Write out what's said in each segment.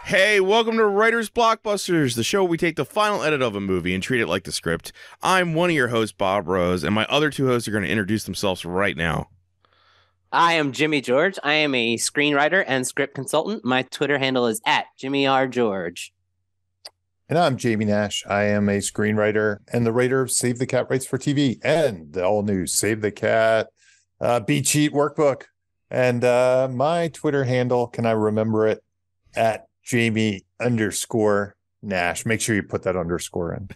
Hey, welcome to Writers Blockbusters, the show where we take the final edit of a movie and treat it like the script. I'm one of your hosts, Bob Rose, and my other two hosts are going to introduce themselves right now. I am Jimmy George. I am a screenwriter and script consultant. My Twitter handle is @JimmyRGeorge. And I'm Jamie Nash. I am a screenwriter and the writer of Save the Cat Writes for TV and the all-new Save the Cat Beat Sheet Workbook. And my Twitter handle, can I remember it, @Jamie_Nash. Make sure you put that underscore in.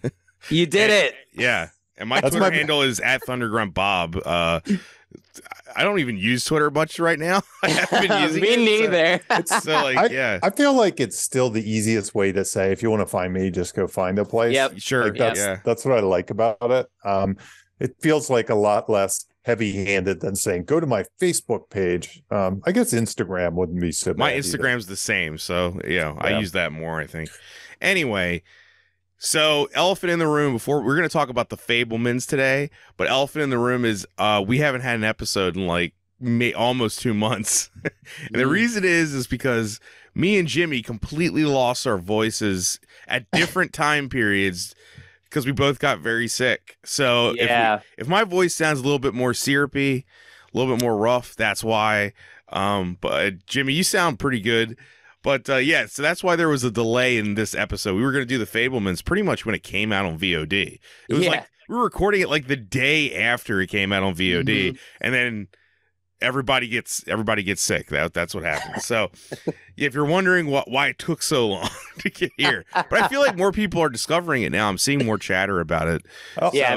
You did it. Yeah. And my Twitter handle is @ThunderGruntBob. I don't even use Twitter much right now. I haven't been using Me it. neither. I feel like it's still the easiest way to say, if you want to find me, just go find a place. Yep. Sure. Like that's what I like about it. It feels like a lot less heavy-handed than saying, go to my Facebook page. I guess Instagram wouldn't be so bad. My Instagram's the same. So, I use that more, I think. Anyway, so elephant in the room, before we're going to talk about the Fabelmans today, but elephant in the room is we haven't had an episode in like almost 2 months. And the reason is because me and Jimmy completely lost our voices at different time periods because we both got very sick. So if my voice sounds a little bit more syrupy, a little bit more rough, that's why. But Jimmy, you sound pretty good. But so that's why there was a delay in this episode. We were going to do the Fabelmans pretty much when it came out on VOD. It was like we were recording it like the day after it came out on VOD, and then everybody gets sick. That's what happened. So if you're wondering why it took so long to get here, but I feel like more people are discovering it now. I'm seeing more chatter about it.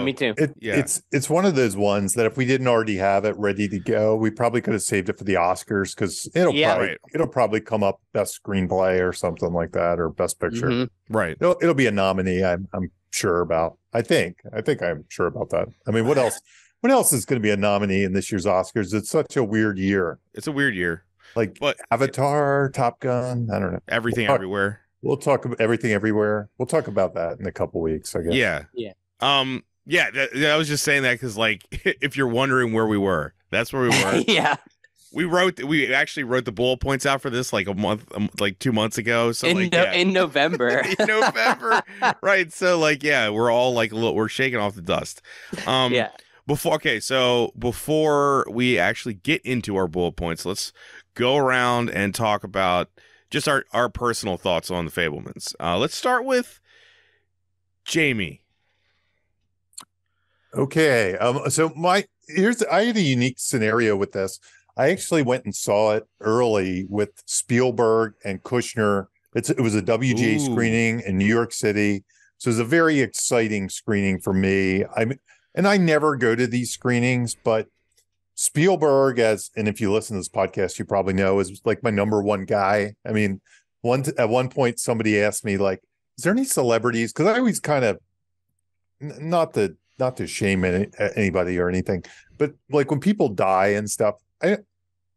Me too. It's one of those ones that if we didn't already have it ready to go, we probably could have saved it for the Oscars, because it'll probably come up best screenplay or something like that, or best picture. Right. It'll be a nominee. I'm sure about. I think I'm sure about that. I mean, what else? What else is going to be a nominee in this year's Oscars? It's such a weird year. It's a weird year. But Avatar, Top Gun, I don't know. Everything Everywhere. We'll talk about Everything Everywhere. We'll talk about that in a couple weeks, I guess. Yeah. I was just saying that because, like, if you're wondering where we were, that's where we were. We actually wrote the bullet points out for this like 2 months ago. So in November. In November. Right. So we're all like we're shaking off the dust. Before we actually get into our bullet points, let's go around and talk about just our personal thoughts on the Fabelmans. Let's start with Jamie. Okay. I had a unique scenario with this. I actually went and saw it early with Spielberg and Kushner. It was a WGA screening in New York City. So it was a very exciting screening for me. And I never go to these screenings, but Spielberg, and if you listen to this podcast, you probably know, is like my number one guy. I mean, at one point somebody asked me, like, is there any celebrities? Because I always kind of, not to shame anybody or anything, but like when people die and stuff,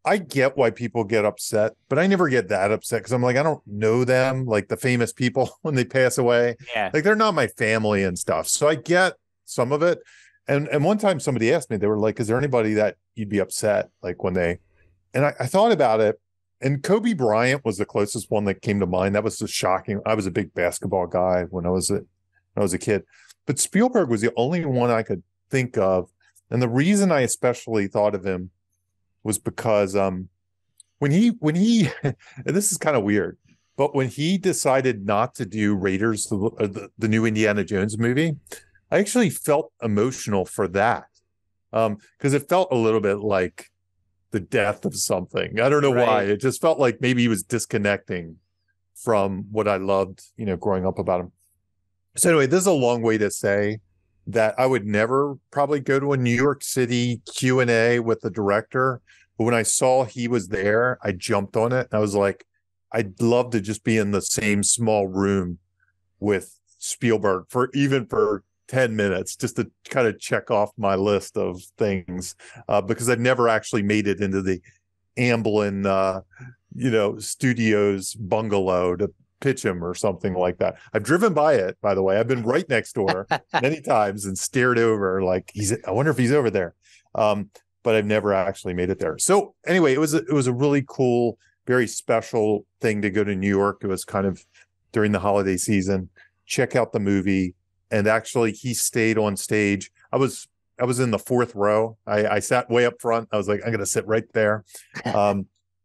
I get why people get upset, but I never get that upset because I'm like, I don't know them, like the famous people when they pass away. Yeah. Like they're not my family and stuff. So I get some of it. And one time somebody asked me, they were like, is there anybody that you'd be upset like when they, and I thought about it, and Kobe Bryant was the closest one that came to mind. That was just shocking. I was a big basketball guy when I was a kid, but Spielberg was the only one I could think of. And the reason I especially thought of him was because when he and this is kind of weird, but when he decided not to do Raiders, the new Indiana Jones movie, I actually felt emotional for that, because it felt a little bit like the death of something. I don't know why. It just felt like maybe he was disconnecting from what I loved, growing up about him. So anyway, this is a long way to say that I would never probably go to a New York City Q&A with the director. But when I saw he was there, I jumped on it. I was like, I'd love to just be in the same small room with Spielberg for 10 minutes, just to kind of check off my list of things, because I've never actually made it into the Amblin, studios bungalow to pitch him or something like that. I've driven by it, by the way. I've been right next door many times and stared over like I wonder if he's over there. But I've never actually made it there. So anyway, it was a really cool very special thing to go to New York. It was kind of during the holiday season, check out the movie. And actually he stayed on stage. I was in the fourth row. I sat way up front. I was like, I'm going to sit right there.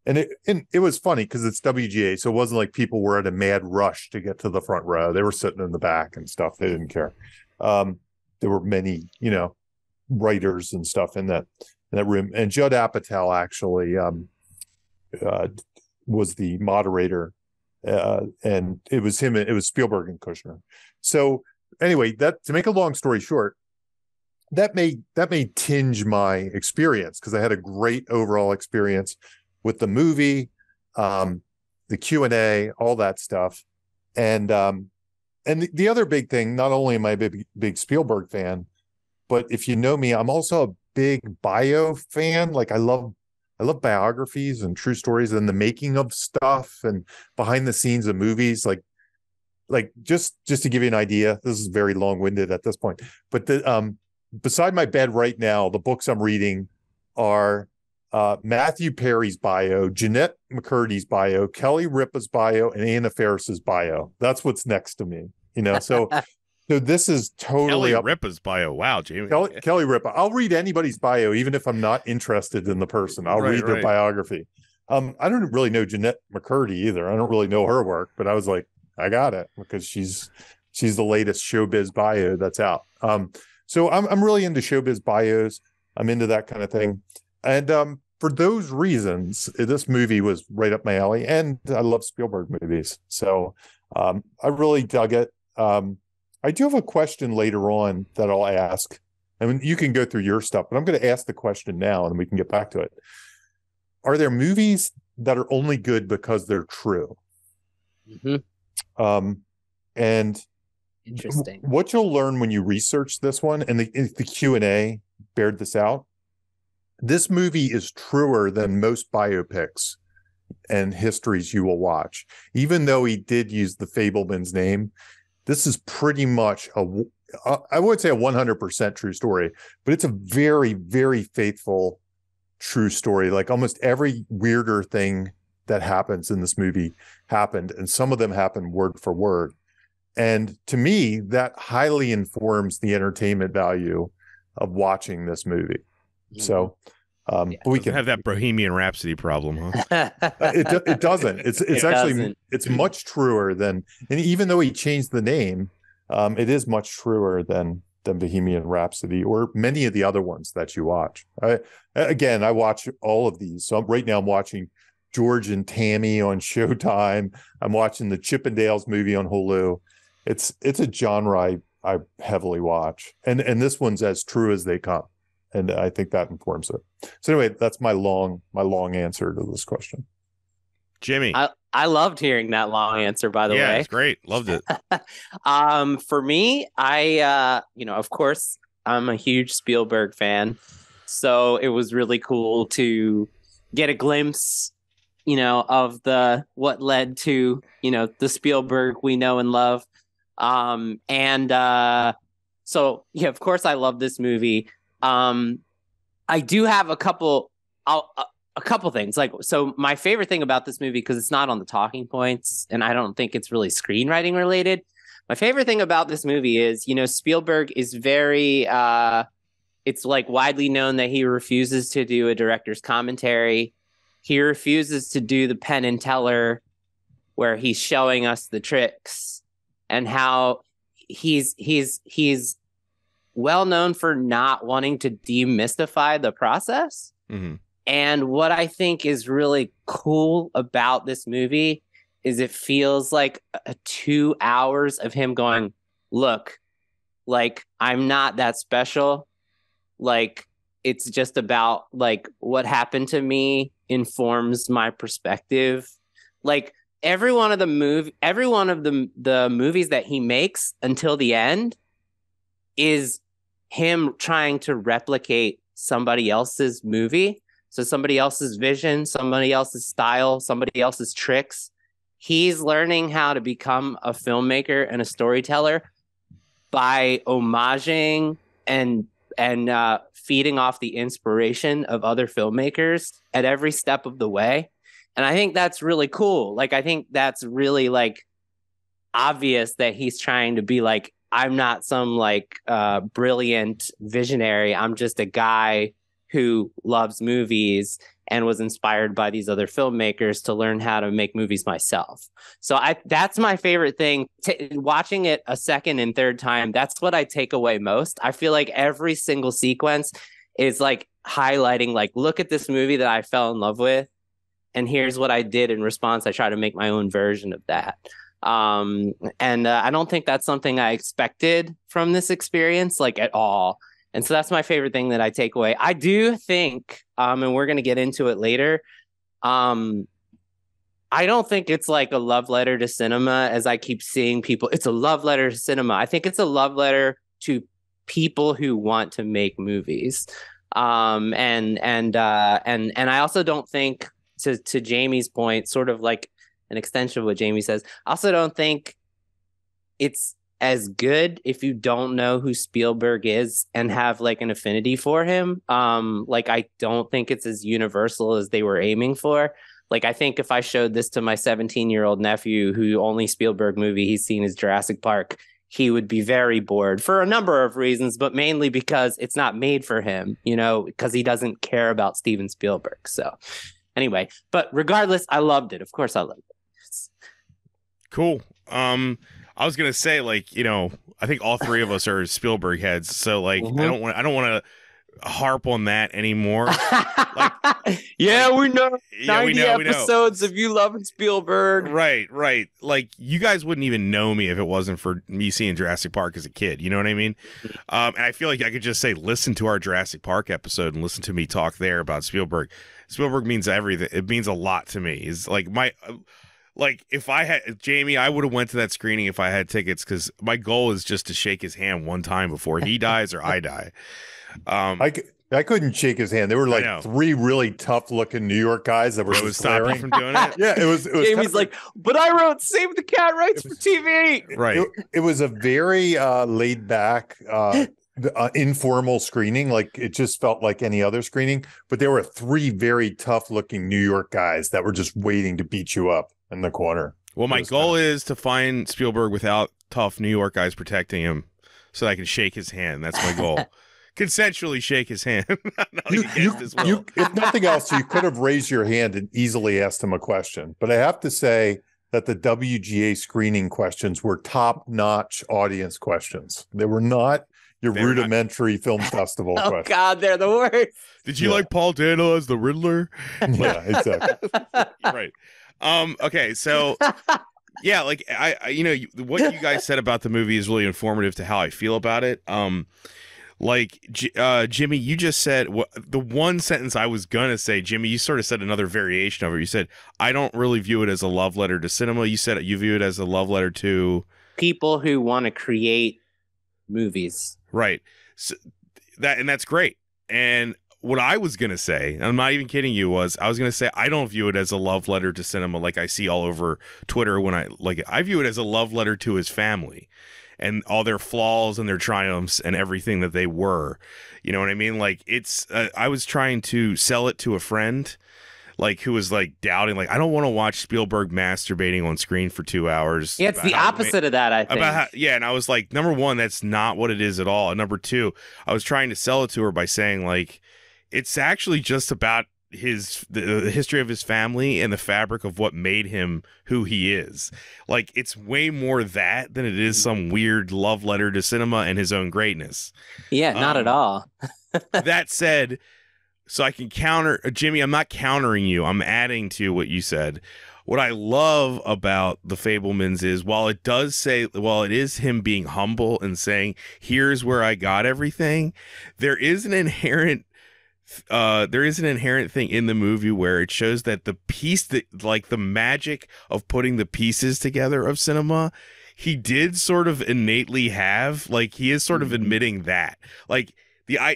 And it was funny because it's WGA. So it wasn't like people were at a mad rush to get to the front row. They were sitting in the back and stuff. They didn't care. There were many, writers and stuff in that room. And Judd Apatow actually was the moderator. And it was him. It was Spielberg and Kushner. So anyway, that, to make a long story short, that may tinge my experience, because I had a great overall experience with the movie, the Q&A, all that stuff. And the other big thing, not only am I a big Spielberg fan, but if you know me, I'm also a big bio fan. Like I love biographies and true stories and the making of stuff and behind the scenes of movies. Like just to give you an idea, this is very long-winded at this point, but beside my bed right now, the books I'm reading are Matthew Perry's bio, Jeanette McCurdy's bio, Kelly Ripa's bio, and Anna Faris's bio. That's what's next to me, So this is totally Kelly Ripa's bio. Wow, Jamie. Kelly Ripa. I'll read anybody's bio, even if I'm not interested in the person. I'll read their biography. I don't really know Jeanette McCurdy either. I don't really know her work, but I was like, I got it, because she's the latest showbiz bio that's out. So I'm really into showbiz bios. I'm into that kind of thing. And for those reasons, this movie was right up my alley. And I love Spielberg movies. So I really dug it. I do have a question later on that I'll ask. I mean, you can go through your stuff, but I'm going to ask the question now and we can get back to it. Are there movies that are only good because they're true? Mm-hmm. And interesting. What you'll learn when you research this one, and the Q&A bared this out, this movie is truer than most biopics and histories you will watch. Even though he did use the Fabelmans name, this is pretty much I would say a 100% true story, but it's a very, very faithful true story. Like almost every weirder thing that happens in this movie happened, and some of them happen word for word. And to me, that highly informs the entertainment value of watching this movie. So but we can have that Bohemian Rhapsody problem, huh? It doesn't. It's actually doesn't. It's much truer than, and even though he changed the name, it is much truer than Bohemian Rhapsody or many of the other ones that you watch. I watch all of these. So right now I'm watching George and Tammy on Showtime. I'm watching the Chippendales movie on Hulu. It's a genre I heavily watch, and this one's as true as they come, and I think that informs it. So anyway, that's my long answer to this question. Jimmy, I loved hearing that long answer. By the way, yeah, it's great. Loved it. For me, I of course, I'm a huge Spielberg fan, so it was really cool to get a glimpse, of what led to the Spielberg we know and love. So yeah, of course I love this movie. I do have a couple things. So my favorite thing about this movie, because it's not on the talking points and I don't think it's really screenwriting related. My favorite thing about this movie is, Spielberg is very, it's like widely known that he refuses to do a director's commentary. He refuses to do the Penn and Teller where he's showing us the tricks, and how he's well known for not wanting to demystify the process. Mm-hmm. And what I think is really cool about this movie is it feels like 2 hours of him going, look, like, I'm not that special. Like, it's just about like what happened to me informs my perspective. Like, every one of the movies that he makes until the end is him trying to replicate somebody else's movie. So somebody else's vision, somebody else's style, somebody else's tricks. He's learning how to become a filmmaker and a storyteller by homaging and feeding off the inspiration of other filmmakers at every step of the way. And I think that's really cool. Like, I think that's really like obvious that he's trying to be like, I'm not some like brilliant visionary. I'm just a guy who loves movies and was inspired by these other filmmakers to learn how to make movies myself. So that's my favorite thing. Watching it a second and third time, that's what I take away most. I feel like every single sequence is like highlighting, like, look at this movie that I fell in love with, and here's what I did in response. I try to make my own version of that. And I don't think that's something I expected from this experience, like, at all. And so that's my favorite thing that I take away. I do think, and we're going to get into it later, I don't think it's like a love letter to cinema, as I keep seeing people. It's a love letter to cinema. I think it's a love letter to people who want to make movies. And I also don't think, to Jamie's point, sort of like an extension of what Jamie says, I also don't think it's as good if you don't know who Spielberg is and have like an affinity for him. Like, I don't think it's as universal as they were aiming for. Like, I think if I showed this to my 17-year-old nephew, who only Spielberg movie he's seen is Jurassic Park, he would be very bored for a number of reasons, but mainly because it's not made for him, you know, because he doesn't care about Steven Spielberg. So anyway, but regardless, I loved it. Of course I loved it. Cool. I was gonna say, like, you know, I think all three of us are Spielberg heads, so like, I don't want to harp on that anymore. Yeah, we know. Yeah, 90 episodes of you loving Spielberg. Right. Like, you guys wouldn't even know me if it wasn't for me seeing Jurassic Park as a kid. You know what I mean? And I feel like I could just say, listen to our Jurassic Park episode and listen to me talk there about Spielberg. Spielberg means everything. It means a lot to me. It's like like, if I had Jamie, I would have went to that screening if I had tickets, because my goal is just to shake his hand one time before he dies or I die. I couldn't shake his hand. There were like three really tough looking New York guys that were stop you from doing it. Yeah, it was Jamie's like, but I wrote Save the Cat Rights for TV. Right. It was a very laid back, informal screening. Like, it just felt like any other screening. But there were three very tough looking New York guys that were just waiting to beat you up in the corner. Well, my goal is to find Spielberg without tough New York guys protecting him, so that I can shake his hand. That's my goal. Consensually shake his hand. If nothing else, you could have raised your hand and easily asked him a question. But I have to say that the WGA screening questions were top-notch audience questions. They were not your rudimentary film festival questions. God, they're the worst. Did you like Paul Dano as the Riddler? Yeah, exactly. Right. Okay, so yeah, like, I you know, what you guys said about the movie is really informative to how I feel about it. Like, Jimmy, you just said the one sentence I was gonna say. Jimmy, you sort of said another variation of it. You said, I don't really view it as a love letter to cinema. You said you view it as a love letter to people who want to create movies. Right. So that's great. And what I was going to say, and I'm not even kidding you, I was going to say, I don't view it as a love letter to cinema like I see all over Twitter when I view it as a love letter to his family and all their flaws and their triumphs and everything that they were. You know what I mean? Like, it's, I was trying to sell it to a friend, like, who was like doubting, like, I don't want to watch Spielberg masturbating on screen for 2 hours. Yeah, it's the opposite of that, I think. And I was like, number one, that's not what it is at all. And number two, I was trying to sell it to her by saying, like, it's actually just about the history of his family and the fabric of what made him who he is. Like, it's way more that than it is some weird love letter to cinema and his own greatness. Yeah, not at all. That said, so I can counter, Jimmy, I'm not countering you. I'm adding to what you said. What I love about the Fabelmans is, while it is him being humble and saying, here's where I got everything, there is an inherent thing in the movie where it shows that the magic of putting the pieces together of cinema, he did sort of innately have. Like, he is sort of admitting that, like,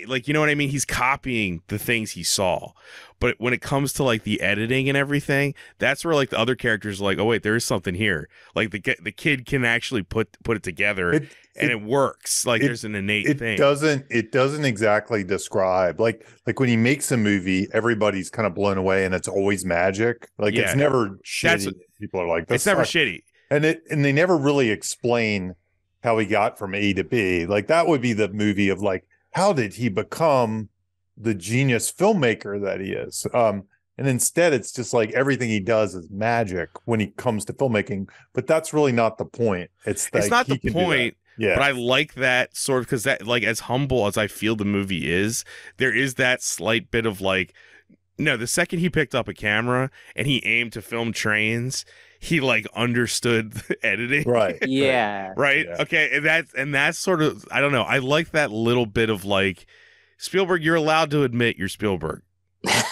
like, you know what I mean? He's copying the things he saw. But when it comes to like the editing and everything, that's where like the other characters are like, oh wait, there is something here. Like the kid can actually put it together, and it works. Like there's an innate thing. It doesn't exactly describe like when he makes a movie, everybody's kind of blown away, and it's always magic. Like it's never shitty. People are like, it's never shitty, and they never really explain how he got from A to B. Like that would be the movie of like, how did he become the genius filmmaker that he is? And instead it's just like everything he does is magic when he comes to filmmaking, but that's really not the point. It's not the point. Yeah, but I like that sort of, because that, like, as humble as I feel the movie is, there is that slight bit of like, no, the second he picked up a camera and he aimed to film trains, he like understood the editing. Right. Yeah. Right. Yeah. Okay. And that's sort of, I don't know. I like that little bit of like, Spielberg, you're allowed to admit you're Spielberg.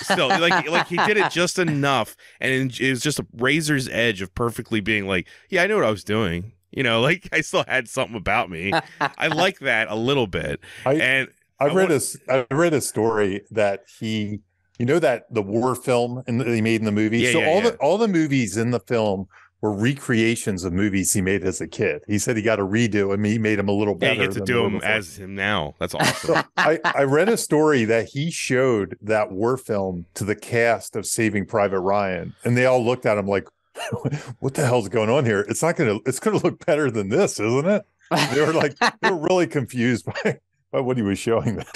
Still, like he did it just enough, and it was just a razor's edge of perfectly being like, yeah, I know what I was doing. You know, like I still had something about me. I like that a little bit. I read a story that he, you know, that the war film that he made in the movie. Yeah, so all the movies in the film were recreations of movies he made as a kid. He said he got to redo him. He made him a little better. Yeah, you get to do him as him now. That's awesome. So I read a story that he showed that war film to the cast of Saving Private Ryan, and they all looked at him like, what the hell's going on here? It's gonna look better than this, isn't it? They were really confused by what he was showing them.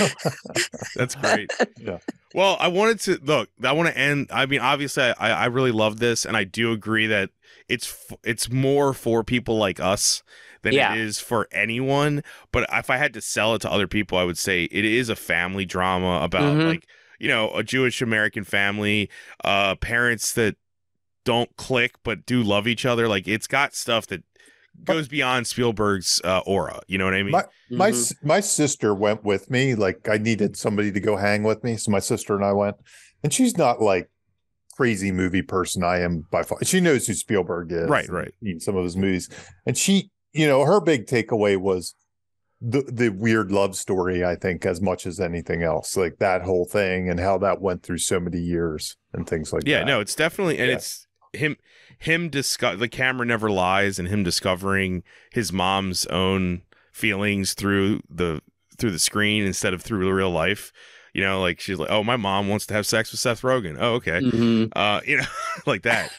That's great. Yeah. Well, I want to end. I mean, obviously, I really love this, and I do agree that it's more for people like us than it is for anyone. But if I had to sell it to other people, I would say it is a family drama about like, you know, a Jewish American family, parents that don't click but do love each other. Like it's got stuff that goes beyond Spielberg's aura. You know what I mean? My sister went with me. Like I needed somebody to go hang with me, so my sister and I went. And she's not like crazy movie person. I am by far. She knows who Spielberg is. Right. In some of his movies, and she, you know, her big takeaway was the weird love story. I think as much as anything else, like that whole thing and how that went through so many years and things like that. Yeah, no, it's definitely, and it's him discuss, the camera never lies, and him discovering his mom's own feelings through the screen instead of through real life. You know, like she's like, oh, my mom wants to have sex with Seth Rogen. Oh, okay. You know, like that.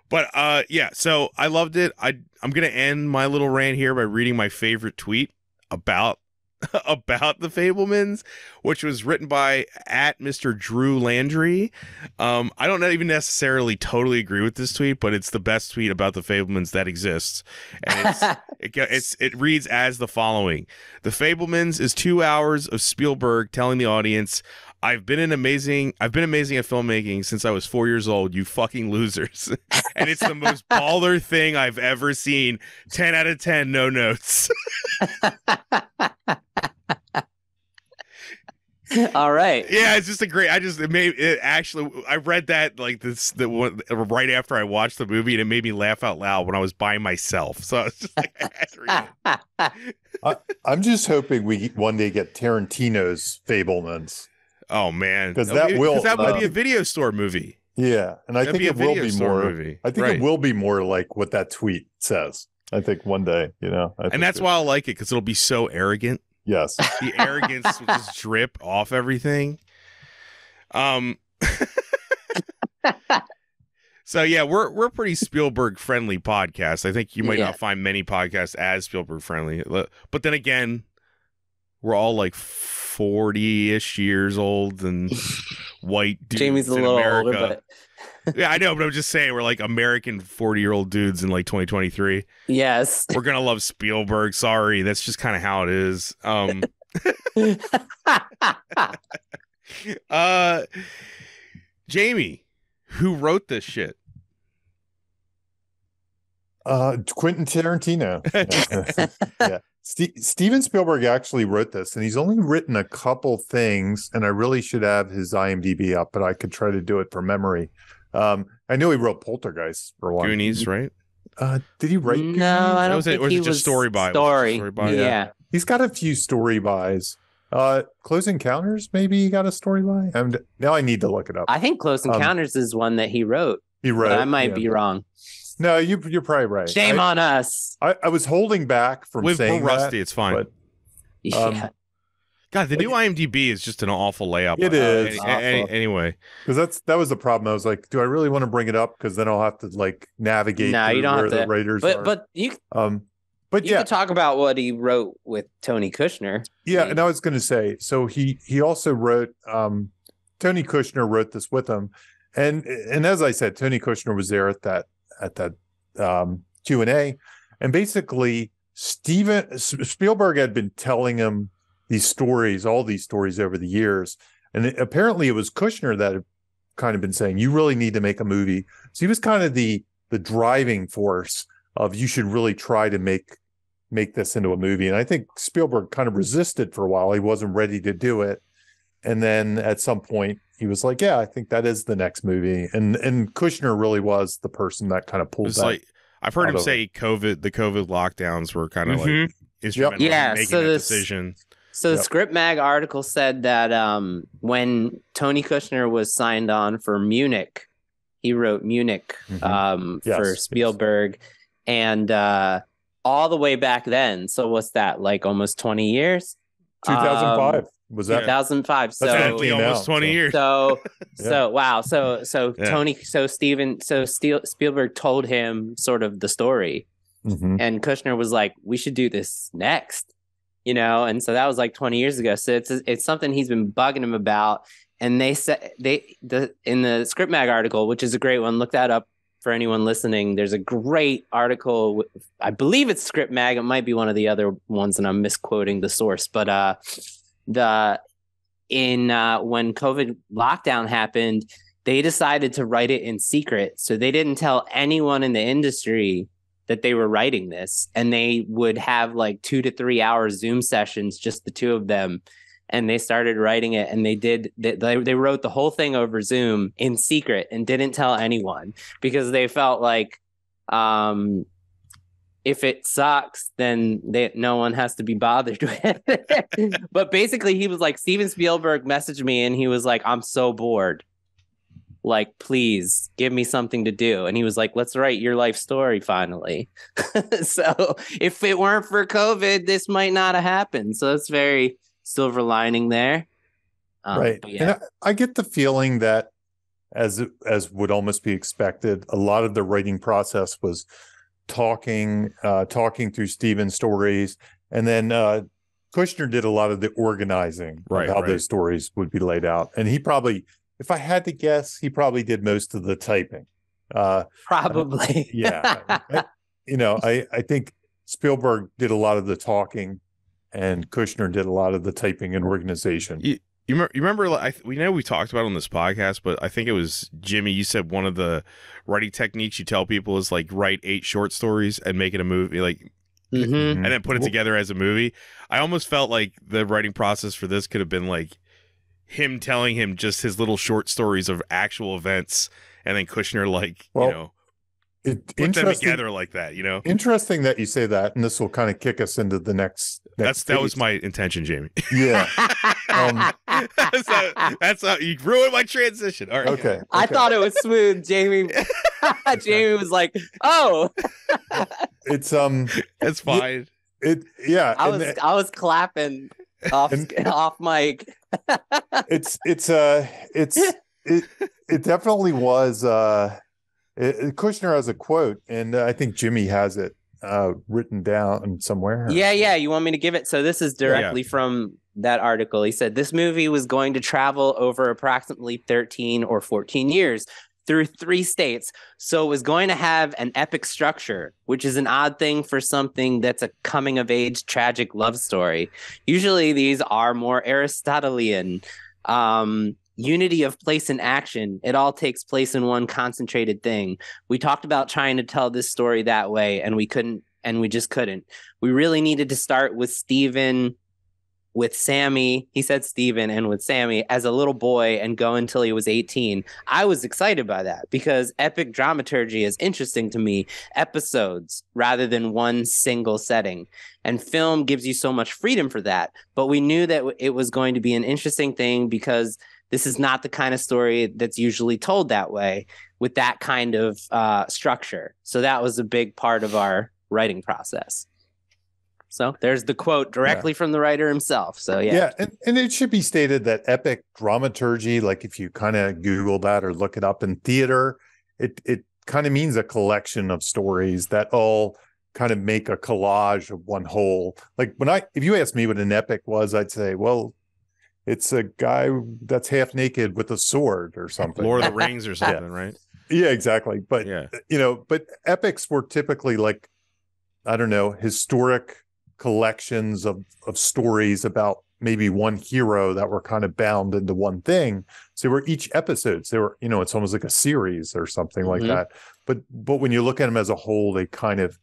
But yeah, so I loved it. I'm gonna end my little rant here by reading my favorite tweet about the Fabelmans, which was written by @Mr. Drew Landry. I don't even necessarily totally agree with this tweet, but it's the best tweet about the Fabelmans that exists. And it reads as the following: The Fabelmans is 2 hours of Spielberg telling the audience, I've been amazing at filmmaking since I was 4 years old, you fucking losers. And it's the most baller thing I've ever seen. 10 out of 10, no notes. All right. Yeah, it's just a great. I read that like right after I watched the movie, and it made me laugh out loud when I was by myself. So I was just like, I had to read it. I'm just hoping we one day get Tarantino's Fabelmans. Oh man, because that would be a video store movie. Yeah, and I think it will be more. Movie. I think it will be more like what that tweet says. I think one day, you know, and that's why I like it, because it'll be so arrogant. Yes, the arrogance will just drip off everything. So yeah, we're pretty Spielberg friendly podcast. I think you might not find many podcasts as Spielberg friendly, but then again, we're all like 40-ish years old and white dudes. Jamie's a in little America. older, but yeah, I know, but I'm just saying we're like American 40-year-old dudes in like 2023. Yes, we're gonna love Spielberg. Sorry, that's just kind of how it is. Jamie, who wrote this shit? Quentin Tarantino. Yeah. Steven Spielberg actually wrote this, and he's only written a couple things, and I really should have his IMDb up, but I could try to do it from memory. I know he wrote Poltergeist for one. Goonies, right? Did he write Goonies? No, I don't think he was story by. Story. Yeah. He's got a few story bys. Close Encounters, maybe he got a storyline. Now I need to look it up. I think Close Encounters is one that he wrote. He wrote. I might be wrong. No, you're probably right. Shame on us. I was holding back from saying we're rusty. That, it's fine. But, yeah. God, the new IMDb is just an awful layout. It is. Anyway, because that was the problem. I was like, do I really want to bring it up? Because then I'll have to like navigate you don't where have to, the writers are. But you But you could talk about what he wrote with Tony Kushner. Yeah, and I was going to say, so he also wrote. Tony Kushner wrote this with him, and as I said, Tony Kushner was there at that Q&A, and basically Spielberg had been telling him all these stories over the years, and apparently it was Kushner that had kind of been saying, "You really need to make a movie." So he was kind of the driving force of you should really try to make this into a movie. And I think Spielberg kind of resisted for a while. He wasn't ready to do it. And then at some point he was like, yeah, I think that is the next movie. And Kushner really was the person that kind of pulled that. Like, I've heard him say the COVID lockdowns were kind of like instrumental in making that decision. So the Script Mag article said that when Tony Kushner was signed on for Munich, he wrote Munich for Spielberg. And all the way back then. So what's that, like almost 20 years? 2005. Was that 2005? So almost 20 years. So wow. So Spielberg told him sort of the story, and Kushner was like, "We should do this next," And so that was like 20 years ago. So it's something he's been bugging him about. And they said in the Script Mag article, which is a great one, look that up. For anyone listening, there's a great article. I believe it's Script Mag. It might be one of the other ones, and I'm misquoting the source. But when COVID lockdown happened, they decided to write it in secret. So they didn't tell anyone in the industry that they were writing this, and they would have like 2 to 3 hour Zoom sessions, just the two of them. And they started writing it, and they wrote the whole thing over Zoom in secret and didn't tell anyone because they felt like if it sucks, then no one has to be bothered with it. But basically, he was like, Steven Spielberg messaged me, and he was like, "I'm so bored. Like, please give me something to do." And he was like, "Let's write your life story finally." So if it weren't for COVID, this might not have happened. So it's very silver lining there. Right. Yeah. And I get the feeling that as would almost be expected, a lot of the writing process was talking through Steven's stories. And then Kushner did a lot of the organizing of how those stories would be laid out. And he probably, if I had to guess, he probably did most of the typing. Probably. Yeah. I think Spielberg did a lot of the talking, and Kushner did a lot of the typing and organization. You remember, we know we talked about it on this podcast, but I think it was Jimmy. You said one of the writing techniques you tell people is like write 8 short stories and make it a movie, and then put it together as a movie. I almost felt like the writing process for this could have been like him telling him just his little short stories of actual events, and then Kushner put them together like that, Interesting that you say that, and this will kind of kick us into the next that was my intention, Jamie. Yeah. That's how you ruined my transition. All right. Okay. I thought it was smooth, Jamie. Jamie was like, "Oh." It's it's fine. I was clapping off mic. It definitely was Kushner has a quote, and I think Jimmy has it written down somewhere. Yeah. You want me to give it? So this is directly from that article. He said this movie was going to travel over approximately 13 or 14 years through 3 states. So it was going to have an epic structure, which is an odd thing for something that's a coming of age tragic love story. Usually these are more Aristotelian. Unity of place and action. It all takes place in one concentrated thing. We talked about trying to tell this story that way, and we just couldn't. We really needed to start with Steven with Sammy, he said Steven, and with Sammy as a little boy and go until he was 18. I was excited by that because epic dramaturgy is interesting to me, episodes rather than one single setting. And film gives you so much freedom for that. But we knew that it was going to be an interesting thing because this is not the kind of story that's usually told that way with that kind of structure. So that was a big part of our writing process. So there's the quote directly from the writer himself. So yeah, and it should be stated that epic dramaturgy, like if you kind of Google that or look it up in theater, it kind of means a collection of stories that all kind of make a collage of one whole. Like if you asked me what an epic was, I'd say, well, it's a guy that's half naked with a sword or something. Lord of the Rings or something, right? Yeah, exactly. But but epics were typically like, I don't know, historic collections of stories about maybe one hero that were kind of bound into one thing. So were each episodes, they were, it's almost like a series or something like that. But when you look at them as a whole, they kind of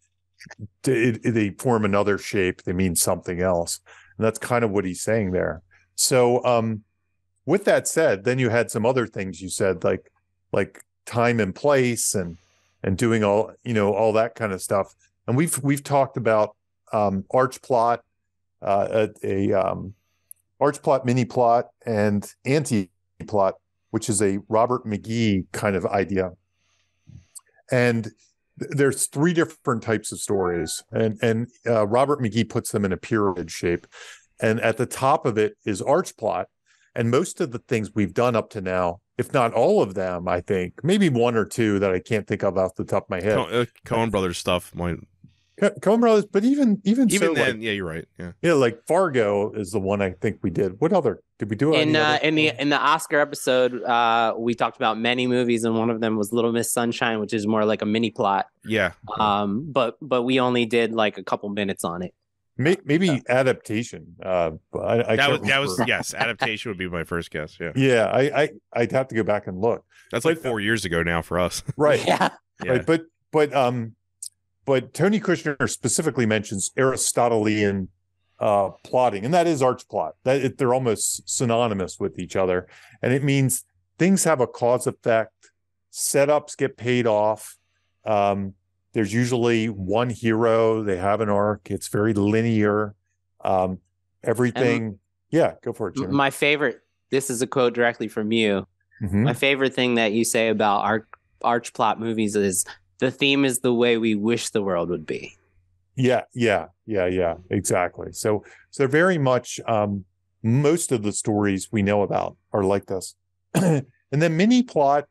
they form another shape. They mean something else. And that's kind of what he's saying there. So with that said, then you had some other things you said, like time and place and doing all that kind of stuff. And we've talked about arch plot, arch plot, mini plot, and anti plot, which is a Robert McGee kind of idea. And there's 3 different types of stories, and Robert McGee puts them in a pyramid shape. And at the top of it is arch plot, and most of the things we've done up to now, if not all of them, I think maybe 1 or 2 that I can't think of off the top of my head. Coen Brothers stuff might. Coen Brothers, but even so, then, yeah, you're right. Yeah, like Fargo is the one I think we did. What other did we do? In the Oscar episode, we talked about many movies, and one of them was Little Miss Sunshine, which is more like a mini plot. Yeah. But we only did like a couple minutes on it. Maybe adaptation. That was yes. Adaptation would be my first guess. Yeah. Yeah, I'd have to go back and look. That's like 4 years ago now for us. Right. Yeah. Right. But Tony Kushner specifically mentions Aristotelian plotting, and that is arch plot. They're almost synonymous with each other, and it means things have a cause effect. Setups get paid off. There's usually one hero. They have an arc. It's very linear. Everything. Yeah, go for it, Jimmy. My favorite. This is a quote directly from you. Mm-hmm. My favorite thing that you say about our arch plot movies is the theme is the way we wish the world would be. Yeah, exactly. So they're very much most of the stories we know about are like this. And then mini plot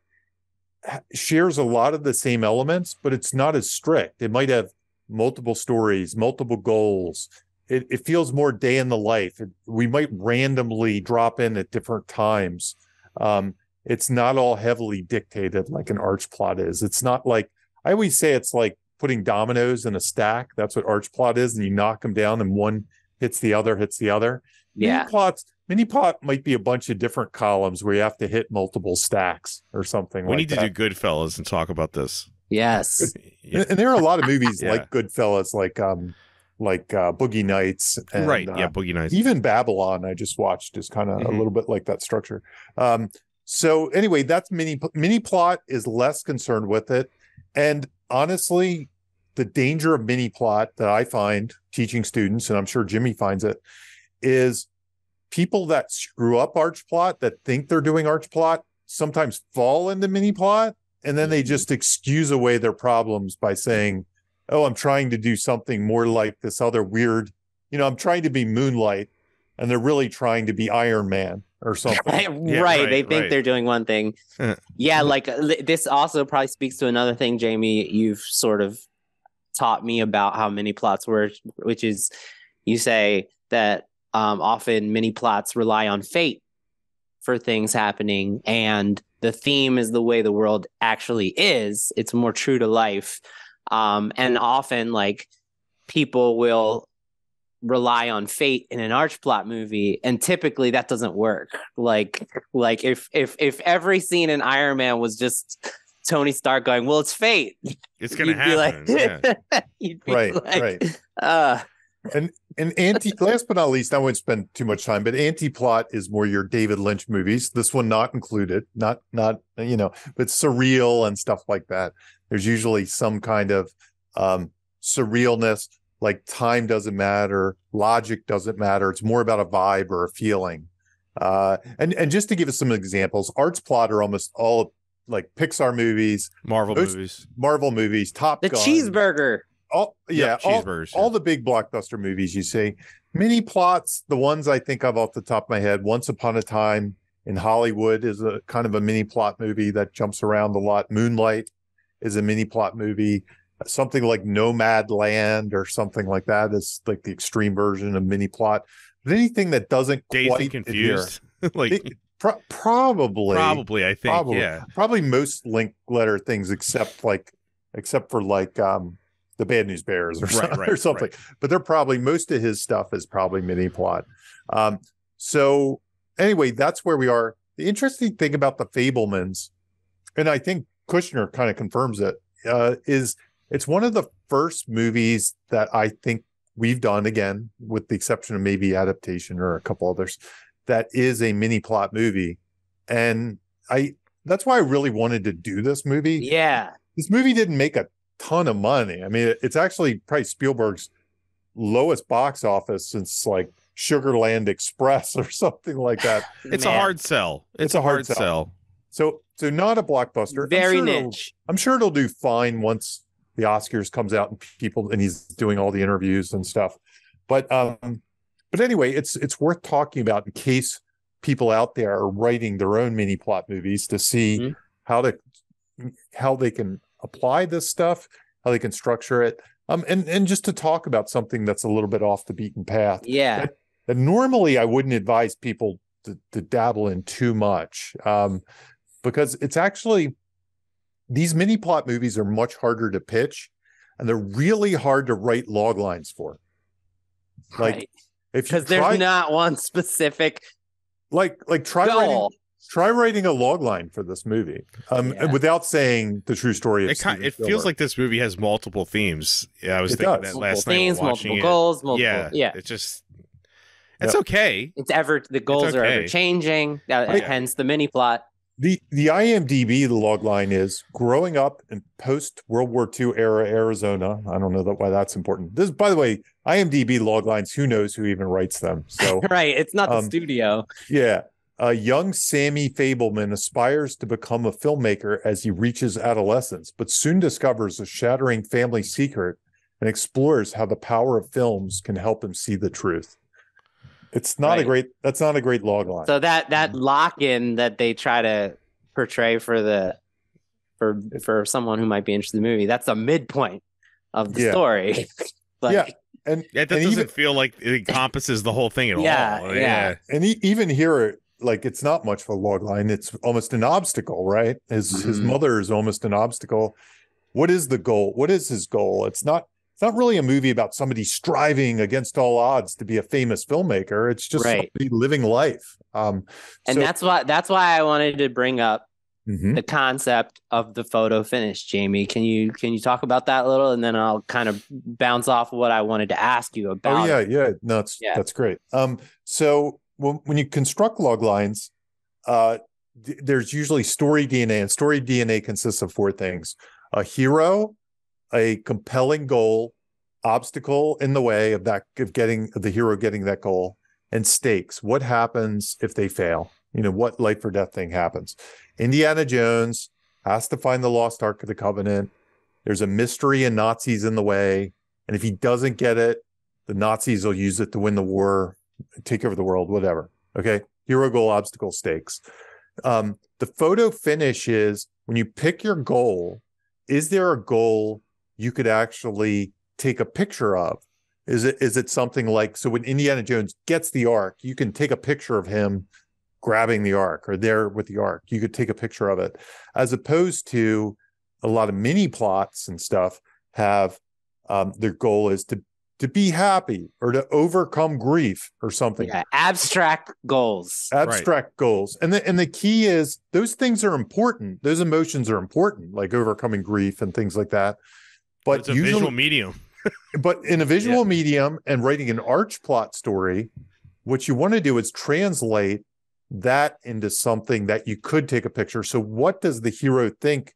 shares a lot of the same elements, but it's not as strict. It might have multiple stories, multiple goals. It feels more day in the life. We might randomly drop in at different times. It's not all heavily dictated like an arch plot is. It's not like, I always say it's like putting dominoes in a stack. That's what arch plot is. And you knock them down and one hits the other. Yeah. Mini plot might be a bunch of different columns where you have to hit multiple stacks or something we need to do Goodfellas and talk about this. Yes. And there are a lot of movies like Goodfellas, like Boogie Nights. And, Boogie Nights. Even Babylon I just watched is kind of a little bit like that structure. So anyway, that's mini plot is less concerned with it. And honestly, the danger of mini plot that I find teaching students, and I'm sure Jimmy finds it, is people that screw up arch plot, that think they're doing arch plot, sometimes fall into mini plot, and then they just excuse away their problems by saying, oh, I'm trying to do something more like this other weird, I'm trying to be Moonlight, and they're really trying to be Iron Man or something. Right. They think they're doing one thing. Yeah. Like this also probably speaks to another thing, Jamie, you've sort of taught me about how mini plots work, which is you say that often mini plots rely on fate for things happening. And the theme is the way the world actually is. It's more true to life. And often like people will rely on fate in an arch plot movie, and typically that doesn't work. Like if every scene in Iron Man was just Tony Stark going, well, it's fate, it's gonna happen. You'd be right. And last but not least, I won't spend too much time, but anti-plot is more your David Lynch movies. This one not included, not but surreal and stuff like that. There's usually some kind of surrealness, like time doesn't matter, logic doesn't matter. It's more about a vibe or a feeling. And just to give us some examples, Art's plot are almost all like Pixar movies, Marvel movies, Top Gun, Cheeseburger. Cheeseburgers. All the big blockbuster movies you see. Mini plots, the ones I think of off the top of my head, Once Upon a Time in Hollywood is a kind of a mini plot movie that jumps around a lot. Moonlight is a mini plot movie. Something like Nomad Land or something like that is like the extreme version of mini plot. But anything that doesn't Dazed quite and Confused. Probably, I think. Yeah. Probably most link letter things except for the Bad News Bears or something. Right. But they're probably, most of his stuff is probably mini plot. So anyway, that's where we are. The interesting thing about the Fabelmans, and I think Kushner kind of confirms it, is it's one of the first movies that I think we've done, again, with the exception of maybe Adaptation or a couple others, that is a mini plot movie. And that's why I really wanted to do this movie. Yeah. This movie didn't make a ton of money. I mean, it's actually probably Spielberg's lowest box office since like Sugarland Express or something like that. It's a hard sell. It's a hard sell. So not a blockbuster. Very niche. I'm sure it'll do fine once the Oscars comes out and he's doing all the interviews and stuff. But anyway, it's worth talking about in case people out there are writing their own mini plot movies to see how they can apply this stuff, how they can structure it, and just to talk about something that's a little bit off the beaten path. Yeah, that normally I wouldn't advise people to dabble in too much, because it's actually, these mini plot movies are much harder to pitch, and they're really hard to write log lines for. Like, because there's not one specific try writing a log line for this movie, without saying the true story of it feels like this movie has multiple themes. Yeah, I was thinking that last night watching multiple goals, multiple. Yeah. It's okay. The goals are ever changing. Hence the mini plot. The IMDb log line is growing up in post World War II era Arizona. I don't know why that's important. This, by the way, IMDb log lines, who knows who even writes them? So right, it's not the studio. Yeah. Young Sammy Fabelman aspires to become a filmmaker as he reaches adolescence, but soon discovers a shattering family secret and explores how the power of films can help him see the truth. That's not a great log line. So that lock-in that they try to portray for someone who might be interested in the movie, that's a midpoint of the story. And that doesn't feel like it encompasses the whole thing at all. Yeah. And even here, like, it's not much of a log line. It's almost an obstacle, right? His mother is almost an obstacle. What is the goal? What is his goal? It's not really a movie about somebody striving against all odds to be a famous filmmaker. It's just somebody living life. And that's why I wanted to bring up the concept of the photo finish. Jamie, can you talk about that a little, and then I'll kind of bounce off what I wanted to ask you about. No, that's great. So when you construct log lines, there's usually story DNA, and story DNA consists of four things: a hero, a compelling goal, obstacle in the way of the hero getting that goal, and stakes. What happens if they fail? What life or death thing happens? Indiana Jones has to find the lost Ark of the Covenant. There's a mystery and Nazis in the way. And if he doesn't get it, the Nazis will use it to win the war, take over the world, whatever. Okay. Hero, goal, obstacle, stakes. The photo finish is when you pick your goal, is there a goal you could actually take a picture of? Is it something like, so when Indiana Jones gets the Ark, you can take a picture of him grabbing the Ark or there with the Ark. You could take a picture of it, as opposed to a lot of mini plots and stuff have their goal is to be happy or to overcome grief or something. Yeah, abstract goals. Goals. And the key is those things are important. Those emotions are important, like overcoming grief and things like that. But it's a visual medium. But in a visual medium and writing an arch plot story, what you want to do is translate that into something that you could take a picture. So what does the hero think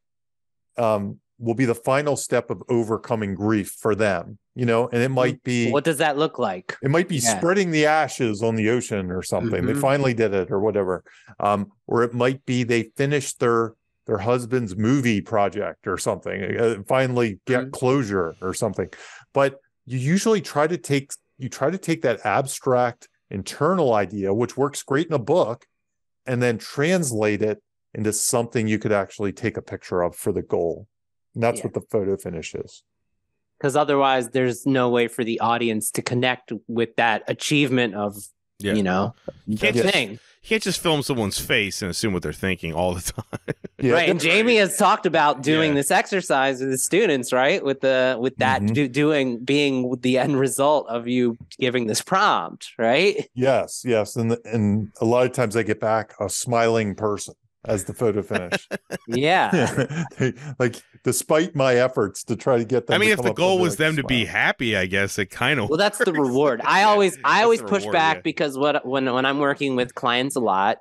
will be the final step of overcoming grief for them? And it might be, what does that look like? It might be spreading the ashes on the ocean or something. They finally did it or whatever. Or it might be they finished their husband's movie project or something, finally get closure or something. But you usually try to take that abstract internal idea, which works great in a book, and then translate it into something you could actually take a picture of for the goal. And that's what the photo finish is. Because otherwise there's no way for the audience to connect with that achievement of, thing. You can't just film someone's face and assume what they're thinking all the time. Right. And Jamie has talked about doing this exercise with his students, right? With that being the end result of you giving this prompt, right? Yes. And a lot of times I get back a smiling person as the photo finish. Like, despite my efforts to try to get them. I mean, if the goal was them to be happy, I guess it kind of. Well, that's the reward. I always push back because when I'm working with clients a lot,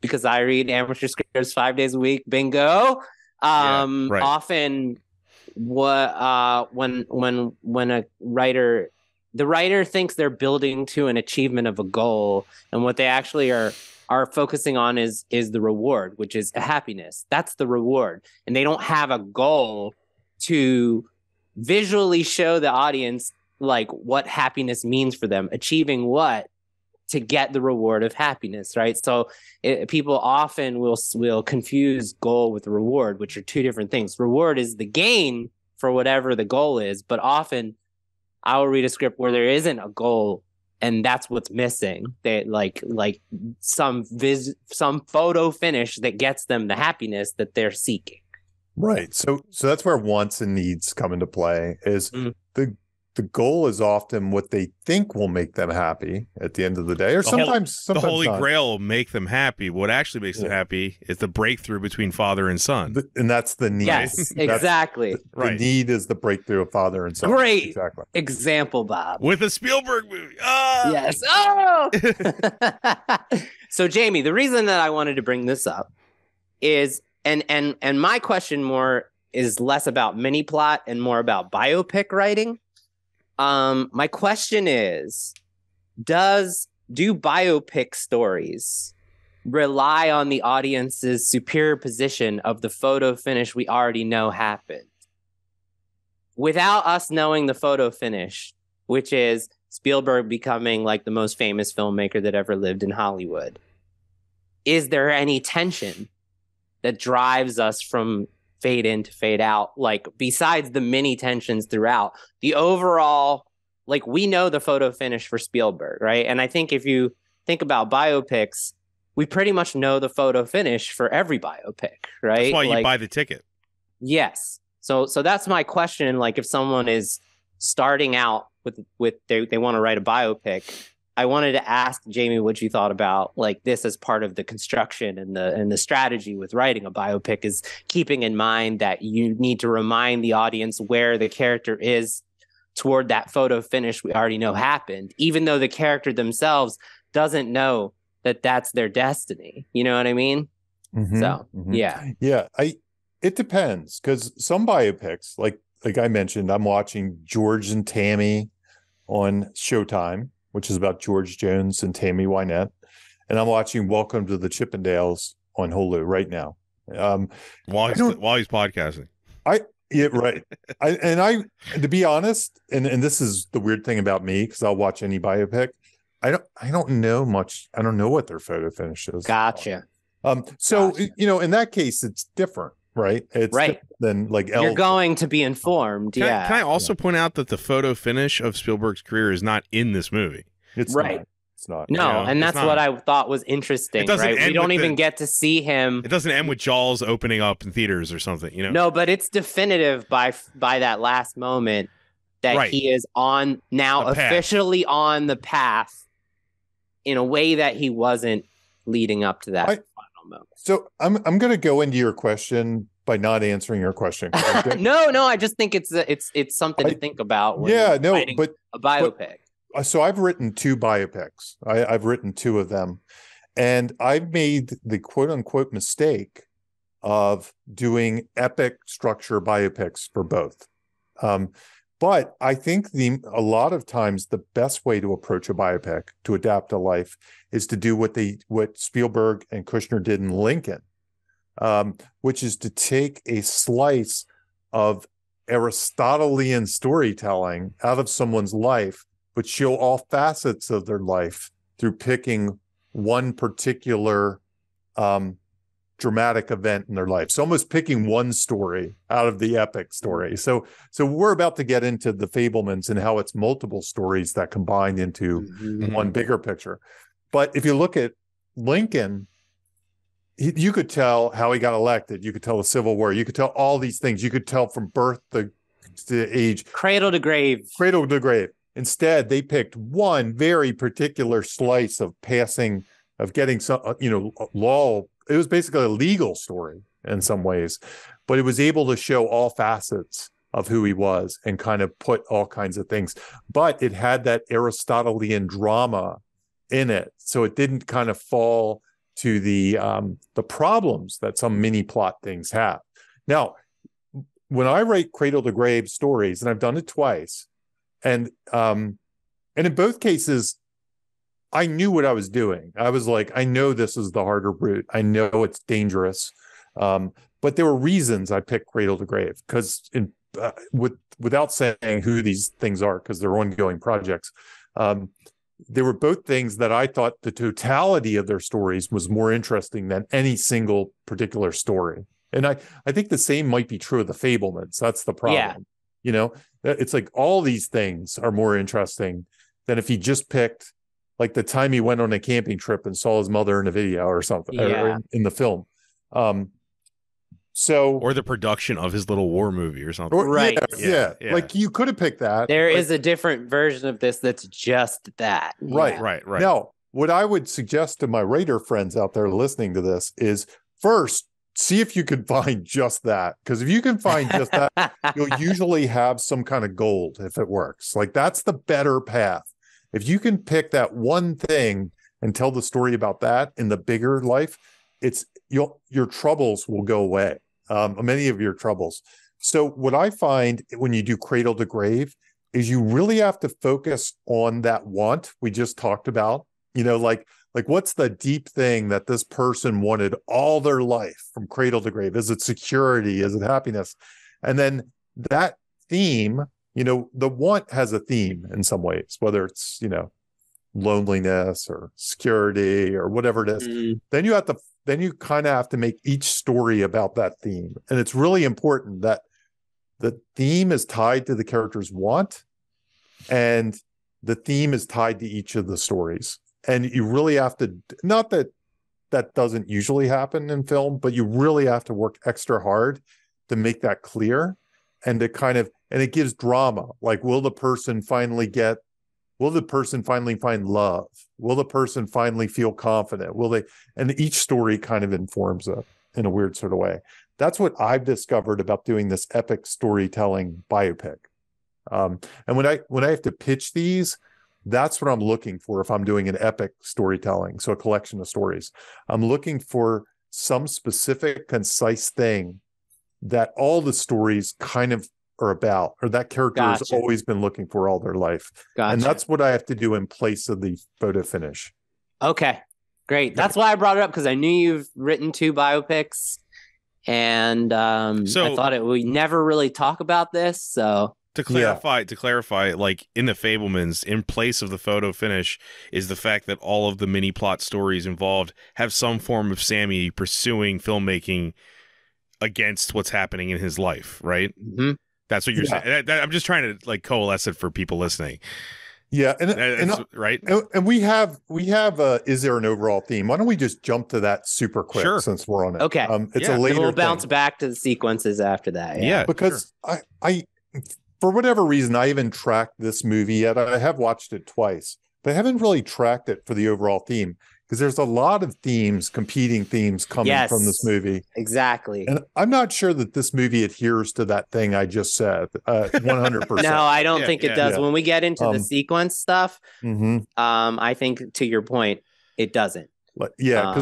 because I read amateur scripts 5 days a week, bingo. Often, when a writer. The writer thinks they're building to an achievement of a goal, and what they actually are focusing on is the reward, which is happiness. That's the reward. And they don't have a goal to visually show the audience like what happiness means for them, achieving what to get the reward of happiness, right? So people often will confuse goal with reward, which are two different things. Reward is the gain for whatever the goal is, but often I will read a script where there isn't a goal, and that's what's missing. They like some photo finish that gets them the happiness that they're seeking. Right. So that's where wants and needs come into play. Is the goal is often what they think will make them happy at the end of the day, or sometimes the Holy not. Grail will make them happy. What actually makes them happy is the breakthrough between father and son, and that's the need. Yes, exactly. The need is the breakthrough of father and son. Great example, Bob. With a Spielberg movie. Yes. Oh. So, Jamie, the reason that I wanted to bring this up is, and my question more is less about mini plot and more about biopic writing. My question is, do biopic stories rely on the audience's superior position of the photo finish we already know happened? Without us knowing the photo finish, which is Spielberg becoming like the most famous filmmaker that ever lived in Hollywood, is there any tension that drives us from fade in to fade out, like besides the mini tensions throughout the overall, like we know the photo finish for Spielberg, right? And I think if you think about biopics, we pretty much know the photo finish for every biopic, right? That's why you buy the ticket. Yes. So that's my question. Like if someone is starting out with they want to write a biopic, I wanted to ask Jamie what you thought about like this as part of the construction and the strategy with writing a biopic, is keeping in mind that you need to remind the audience where the character is toward that photo finish we already know happened, even though the character themselves doesn't know that that's their destiny. You know what I mean? It depends, because some biopics, like I mentioned, I'm watching George and Tammy on Showtime, which is about George Jones and Tammy Wynette, and I'm watching Welcome to the Chippendales on Hulu right now. While he's podcasting. To be honest, and this is the weird thing about me, because I'll watch any biopic. I don't know much. I don't know what their photo finish is. Gotcha. In that case, it's different, right? It's right. Than like you're going to be informed. Can I also point out that the photo finish of Spielberg's career is not in this movie? It's right. Not. It's not. No, and that's what I thought was interesting, right? We don't even get to see him. It doesn't end with Jaws opening up in theaters or something, you know? No, but it's definitive by that last moment that he is on now officially on the path in a way that he wasn't leading up to that final moment. So I'm going to go into your question by not answering your question. No, I just think it's something to think about when writing a biopic. So I've written 2 biopics. I've written 2 of them, and I've made the quote unquote mistake of doing epic structure biopics for both. But I think a lot of times the best way to approach a biopic to adapt to life is to do what Spielberg and Kushner did in Lincoln, which is to take a slice of Aristotelian storytelling out of someone's life, but show all facets of their life through picking one particular dramatic event in their life. So almost picking one story out of the epic story. So we're about to get into the Fabelmans and how it's multiple stories that combine into one bigger picture. But if you look at Lincoln, you could tell how he got elected. You could tell the Civil War. You could tell all these things. You could tell from birth to age. Cradle to grave. Cradle to grave. Instead, they picked one very particular slice of getting some, law. It was basically a legal story in some ways, but it was able to show all facets of who he was and kind of put all kinds of things. But it had that Aristotelian drama in it, so it didn't kind of fall to the problems that some mini plot things have. Now, when I write cradle to grave stories, and I've done it twice, and in both cases, I knew what I was doing. I was like, I know this is the harder route. I know it's dangerous. But there were reasons I picked cradle to grave, because without saying who these things are, because they're ongoing projects, they were both things that I thought the totality of their stories was more interesting than any single particular story. And I think the same might be true of the Fabelmans. That's the problem. Yeah. It's like all these things are more interesting than if he just picked like the time he went on a camping trip and saw his mother in a video or something, or in the film. Or the production of his little war movie or something. Right. Yeah. Like you could have picked that. There is a different version of this that's just that. Right. Yeah. Right. Now, what I would suggest to my writer friends out there listening to this is first, see if you can find just that. Because if you can find just that, you'll usually have some kind of gold if it works. Like that's the better path. If you can pick that one thing and tell the story about that in the bigger life, your troubles will go away. Many of your troubles. So what I find when you do cradle to grave is you really have to focus on that want we just talked about. Like what's the deep thing that this person wanted all their life from cradle to grave? Is it security? Is it happiness? And then that theme, the want has a theme in some ways, whether it's, loneliness or security or whatever it is. Then you kind of have to make each story about that theme. And it's really important that the theme is tied to the character's want and the theme is tied to each of the stories. And you really have to, not that doesn't usually happen in film, but you really have to work extra hard to make that clear and to and it gives drama. Like, will the person finally find love? Will the person finally feel confident? And each story kind of informs it in a weird sort of way. That's what I've discovered about doing this epic storytelling biopic. And when I have to pitch these, that's what I'm looking for if I'm doing an epic storytelling. So a collection of stories. I'm looking for some specific, concise thing that all the stories kind of are about, or that character has always been looking for all their life. And that's what I have to do in place of the photo finish. Okay, great. That's why I brought it up, because I knew you've written 2 biopics, and I thought we never really talk about this. So to clarify, like in the Fabelmans, in place of the photo finish is the fact that all of the mini plot stories involved have some form of Sammy pursuing filmmaking against what's happening in his life, right? Mm-hmm. That's what you're saying. I'm just trying to like coalesce it for people listening. Yeah, right. And we have is there an overall theme? Why don't we just jump to that super quick since we're on it? Okay. It's a later. And we'll bounce back to the sequences after that. Yeah, because I for whatever reason I haven't tracked this movie yet. I have watched it twice, but I haven't really tracked it for the overall theme. because there's a lot of competing themes coming from this movie. Exactly. And I'm not sure that this movie adheres to that thing I just said 100%. No, I don't think it does. Yeah. When we get into the sequence stuff, mhm. I think to your point, it doesn't. Yeah,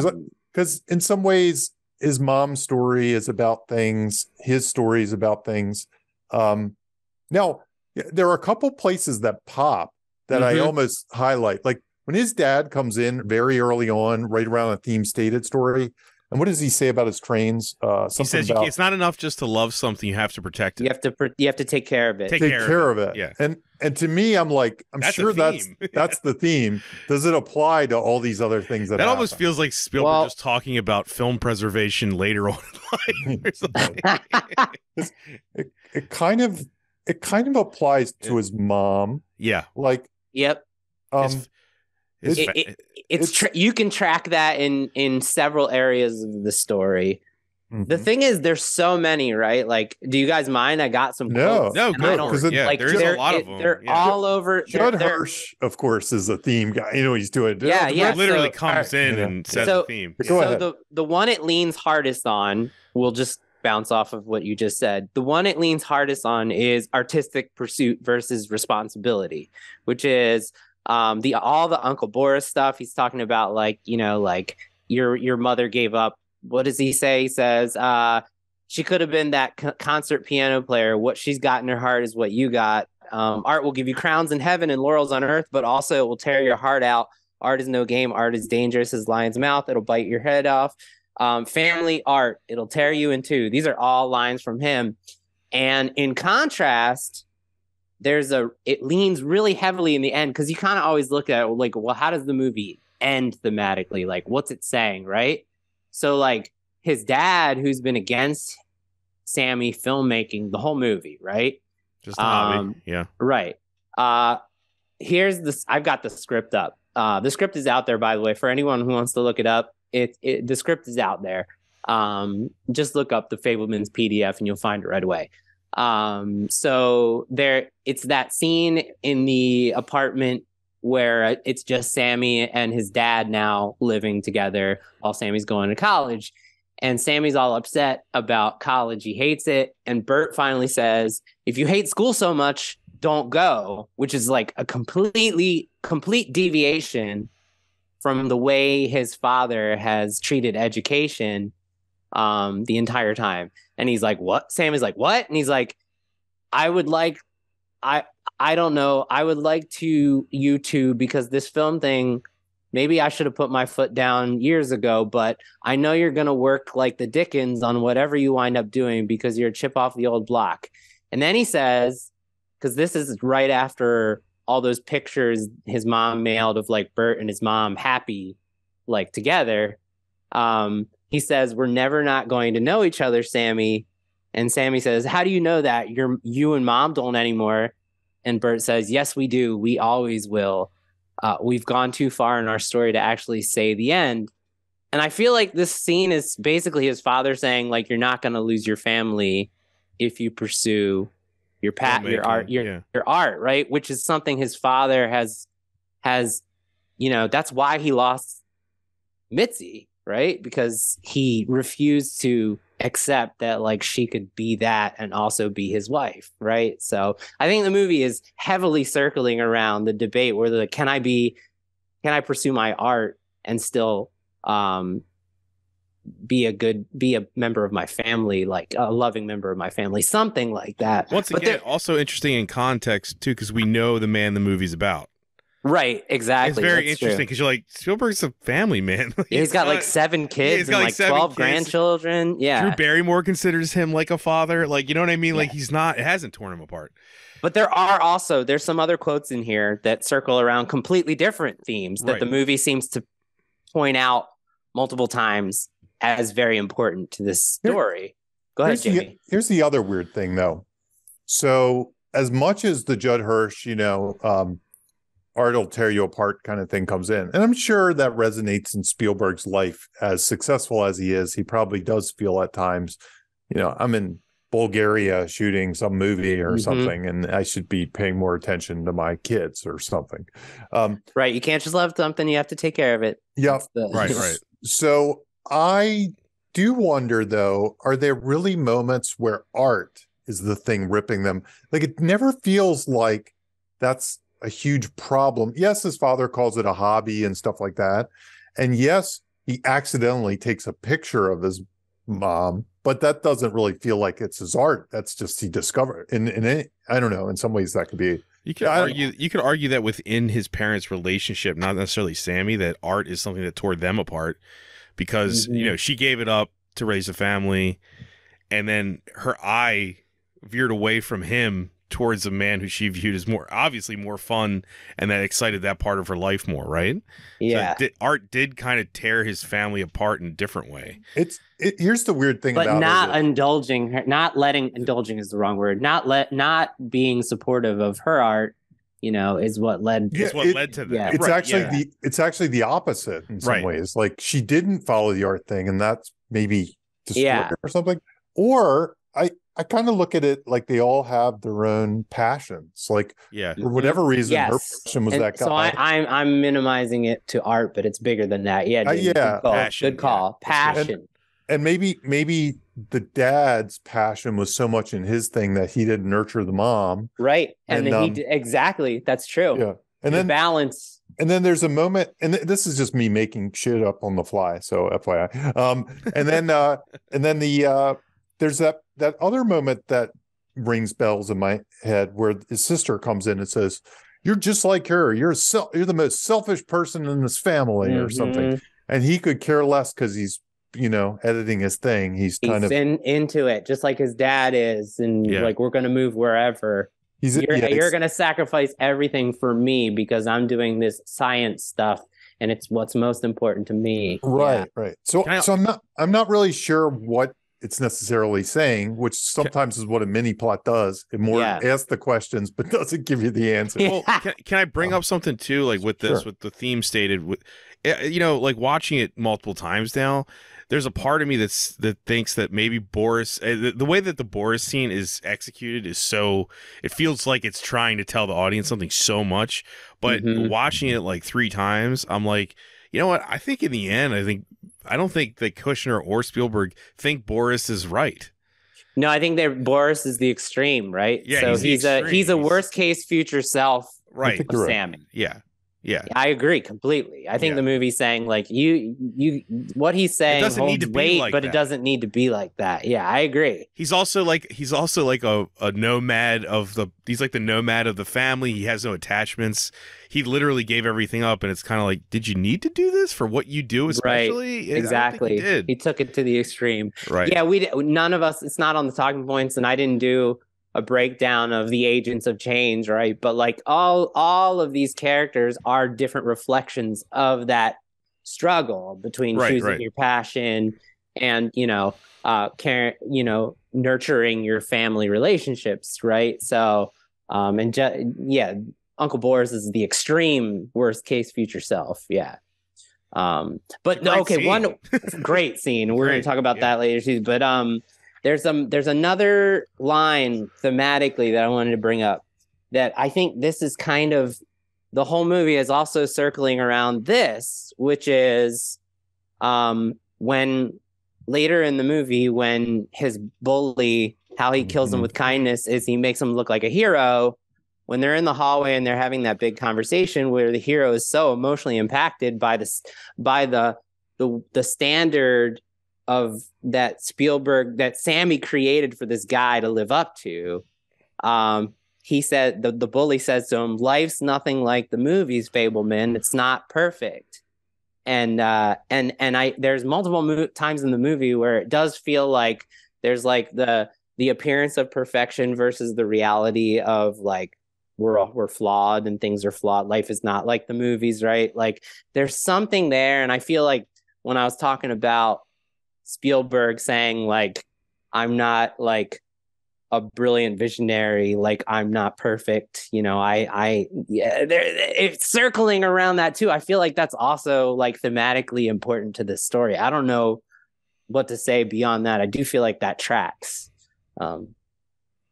because in some ways, his mom's story is about things. His story is about things. Now, there are a couple places that pop that I almost highlight. Like when his dad comes in very early on, right around a theme stated story. And what does he say about his trains? He says it's not enough just to love something; you have to protect it. You have to take care of it. Take care of it. Yeah. And to me, I'm like, that's sure that's the theme. Does it apply to all these other things that almost feels like Spielberg just talking about film preservation later on in life or something. it kind of applies to his mom. Yeah. Like. Yep. You can track that in several areas of the story. The thing is, there's so many, right? Like, do you guys mind? I got some quotes. No, because there's a lot of them. They're all over. Judd Hirsch, of course, is a theme guy. You know what he's doing. Yeah. Literally comes in and says the theme. So the one it leans hardest on, we'll just bounce off of what you just said. The one it leans hardest on is artistic pursuit versus responsibility, which is all the Uncle Boris stuff. He's talking about like your mother gave up. What does he say? He says, she could have been that concert piano player. What she's got in her heart is what you got. Art will give you crowns in heaven and laurels on earth, but also it will tear your heart out. Art is no game. Art is dangerous as lion's mouth. It'll bite your head off. Family art, it'll tear you in two. These are all lines from him. And in contrast, it leans really heavily in the end, because you kind of always look at it like, well, how does the movie end thematically? Like, what's it saying, right? So like his dad, who's been against Sammy filmmaking the whole movie, right? Just a hobby. Yeah. Right. Here's this. I've got the script up. The script is out there, by the way, for anyone who wants to look it up. The script is out there. Just look up the Fabelmans PDF and you'll find it right away. So it's that scene in the apartment where it's just Sammy and his dad now living together while Sammy's going to college. And Sammy's all upset about college. He hates it. And Bert finally says, if you hate school so much, don't go, which is like a complete deviation from the way his father has treated education the entire time. And he's like, what? Sammy's like, what? And he's like, I don't know. I would like you two, because this film thing, maybe I should have put my foot down years ago, but I know you're going to work like the Dickens on whatever you wind up doing because you're a chip off the old block. And then he says, because this is right after all those pictures his mom mailed of like Bert and his mom happy, like together. He says, we're never not going to know each other, Sammy. And Sammy says, how do you know that? You and mom don't anymore. And Bert says, yes, we do. We always will. We've gone too far in our story to actually say the end. And I feel like this scene is basically his father saying, like, you're not going to lose your family if you pursue your art, right? Which is something his father has, that's why he lost Mitzi, right? Because he refused to accept that like she could be that and also be his wife, right? So I think the movie is heavily circling around the debate whether can I pursue my art and still be a member of my family, like a loving member of my family, something like that. Once again, also interesting in context too, because we know the man the movie's about. Right, exactly. It's very interesting because you're like, Spielberg's a family man. He's got like 7 kids and like 12 grandchildren. Yeah. Drew Barrymore considers him like a father. Like, you know what I mean? Like it hasn't torn him apart. But there's some other quotes in here that circle around completely different themes that the movie seems to point out multiple times as very important to this story. Go ahead, Jamie. Here's the other weird thing though. So as much as the Judd Hirsch, art will tear you apart kind of thing comes in. And I'm sure that resonates in Spielberg's life. As successful as he is, he probably does feel at times, I'm in Bulgaria shooting some movie or Mhm. something, and I should be paying more attention to my kids or something. Right. You can't just love something. You have to take care of it. Yeah. Right. So I do wonder, though, are there really moments where art is the thing ripping them? Like, it never feels like that's a huge problem. Yes, his father calls it a hobby and stuff like that. And yes, he accidentally takes a picture of his mom, but that doesn't really feel like it's his art. That's just he discovered. I don't know. In some ways, that could be. You could argue that within his parents' relationship, not necessarily Sammy, that art is something that tore them apart because she gave it up to raise a family, and then her eye veered away from him towards a man who she viewed as obviously more fun, and that excited that part of her life more, right? Yeah. So art did kind of tear his family apart in a different way. Here's the weird thing but about not it. indulging her, indulging is the wrong word. Not being supportive of her art, is what led. It's what led to that. Yeah. It's actually the opposite in some ways. Like, she didn't follow the art thing, and that's maybe destroyed her or something. Or I kind of look at it like they all have their own passions. Like, for whatever reason, her passion was that guy. So I'm minimizing it to art, but it's bigger than that. Yeah, James, passion. Good call. Passion. And maybe the dad's passion was so much in his thing that he didn't nurture the mom. Right. And then exactly. That's true. Yeah. And then balance. And then there's a moment, and this is just me making shit up on the fly, so FYI. And then there's that other moment that rings bells in my head where his sister comes in and says, "You're just like her. You're the most selfish person in this family," or something. And he could care less because he's editing his thing. He's kind of into it, just like his dad is, and like, we're going to move wherever. You're going to sacrifice everything for me because I'm doing this science stuff, and it's what's most important to me. Right. So I'm not really sure what it's necessarily saying, which sometimes is what a mini plot does. It more asks the questions, but doesn't give you the answer. Well, can I bring up something too, like with this, with the theme stated, with like watching it multiple times now, there's a part of me that thinks that maybe Boris, the way that the Boris scene is executed is so, it feels like it's trying to tell the audience something so much, but watching it like 3 times, I'm like, you know what? I think in the end, I don't think that Kushner or Spielberg think Boris is right. No, I think that Boris is the extreme, right? Yeah, so he's a worst case future self, right? Of Sammy. Yeah, I agree completely. I think the movie's saying like you what he's saying doesn't holds need to be weight, like but that. It doesn't need to be like that. Yeah, I agree. He's also like a nomad he's like the nomad of the family. He has no attachments. He literally gave everything up, and it's kind of like, did you need to do this for what you do, especially? Right. Exactly. He took it to the extreme. Right. Yeah, none of us, it's not on the talking points, and I didn't do a breakdown of the agents of change, right? But like all of these characters are different reflections of that struggle between choosing your passion and nurturing your family relationships, right? So Uncle Boris is the extreme worst case future self. But one great scene. We're going to talk about that later too. But there's another line thematically that I wanted to bring up that I think this is kind of, the whole movie is also circling around this, which is when later in the movie, when his bully, how he kills him with kindness is he makes him look like a hero. When they're in the hallway and they're having that big conversation where the hero is so emotionally impacted by the standard of that that Sammy created for this guy to live up to, he said, the bully says to him, "Life's nothing like the movies, Fabelman. It's not perfect." And there's multiple times in the movie where it does feel like there's like the appearance of perfection versus the reality of like we're flawed and things are flawed. Life is not like the movies, right? Like there's something there, and I feel like when I was talking about Spielberg saying like, I'm not like a brilliant visionary, like I'm not perfect, it's circling around that too. I feel like that's also like thematically important to this story. I don't know what to say beyond that. I do feel like that tracks.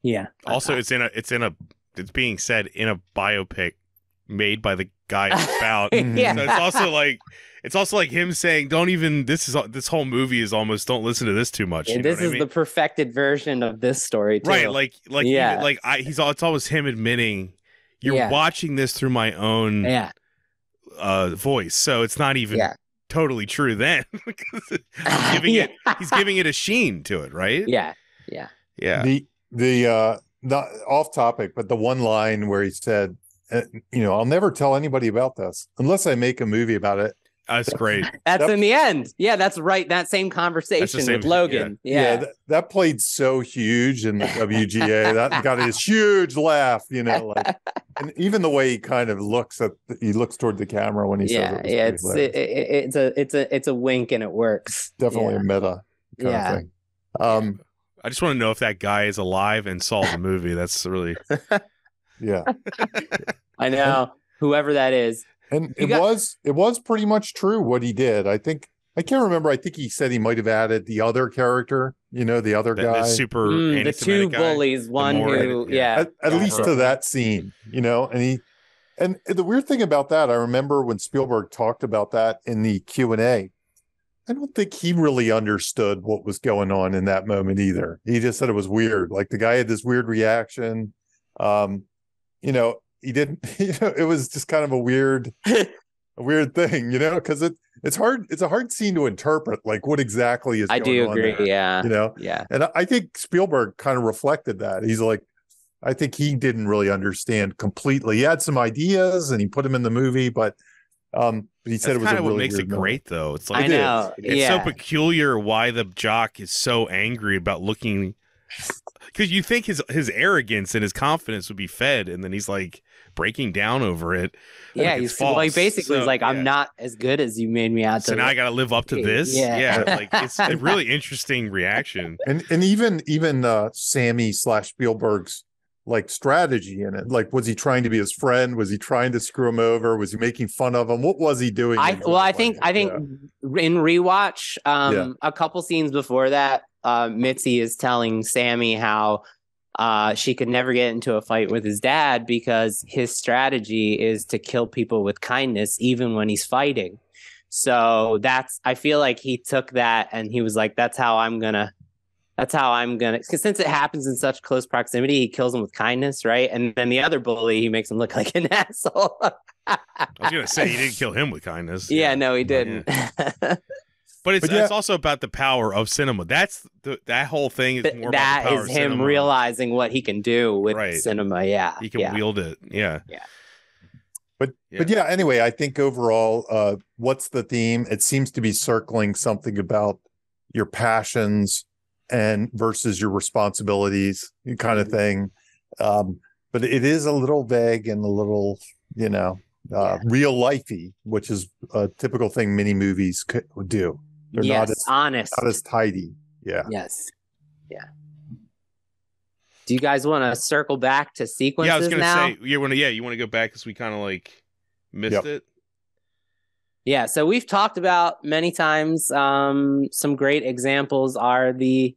Yeah. Also, it's being said in a biopic made by the guy about. Yeah. So it's also like him saying, "Don't even this whole movie is almost don't listen to this too much." And this is the perfected version of this story, too. Right? It's almost him admitting you're watching this through my own voice, so it's not even totally true. Then he's giving it a sheen to it, right? Yeah. The not off topic, but the one line where he said, I'll never tell anybody about this unless I make a movie about it. That's great. That's in the end. Yeah, that's right. That same conversation with Logan. Yeah. That played so huge in the WGA. That got his huge laugh, and even the way he kind of looks toward the camera when he says it. It's a wink and it works. Definitely a meta kind of thing. I just want to know if that guy is alive and saw the movie. That's really I know. Whoever that is. And it was pretty much true what he did. I can't remember. I think he said he might have added the other character, the other guy. The two bullies, one who, at least to that scene, and the weird thing about that, I remember when Spielberg talked about that in the Q&A, I don't think he really understood what was going on in that moment either. He just said it was weird. Like the guy had this weird reaction. He didn't, it was just kind of a weird thing, because it's hard. It's a hard scene to interpret, like what exactly is going on. I do agree. There, Yeah. And I think Spielberg kind of reflected that. He's like, I think he didn't really understand completely. He had some ideas and he put them in the movie, but he said it was kind of what makes it great, though. It's like, I know. It's so peculiar why the jock is so angry about looking, because you think his arrogance and his confidence would be fed, and then he's like breaking down over it. Yeah, he basically was like, I'm not as good as you made me out to. So now I got to live up to this. Yeah, like it's a really interesting reaction. And even Sammy / Spielberg's like strategy in it. Like, was he trying to be his friend? Was he trying to screw him over? Was he making fun of him? What was he doing? I think in rewatch, a couple scenes before that, Mitzi is telling Sammy how she could never get into a fight with his dad because his strategy is to kill people with kindness, even when he's fighting. So I feel like he took that and he was like, that's how I'm gonna, because since it happens in such close proximity, he kills him with kindness, right? And then the other bully, he makes him look like an asshole. I was gonna say he didn't kill him with kindness. Yeah, no, he didn't. But it's also about the power of cinema. That whole thing is more about the power of cinema. That is him realizing what he can do with cinema. Yeah, he can wield it. Yeah. But anyway, I think overall, what's the theme? It seems to be circling something about your passions and versus your responsibilities, kind of thing. But it is a little vague and a little, real lifey, which is a typical thing many movies do. They're not as honest, not as tidy. Yeah. Yes. Yeah. Do you guys want to circle back to sequences? Yeah, I was going to say, you want to go back because we kind of like missed it. Yeah, so we've talked about many times. Some great examples are the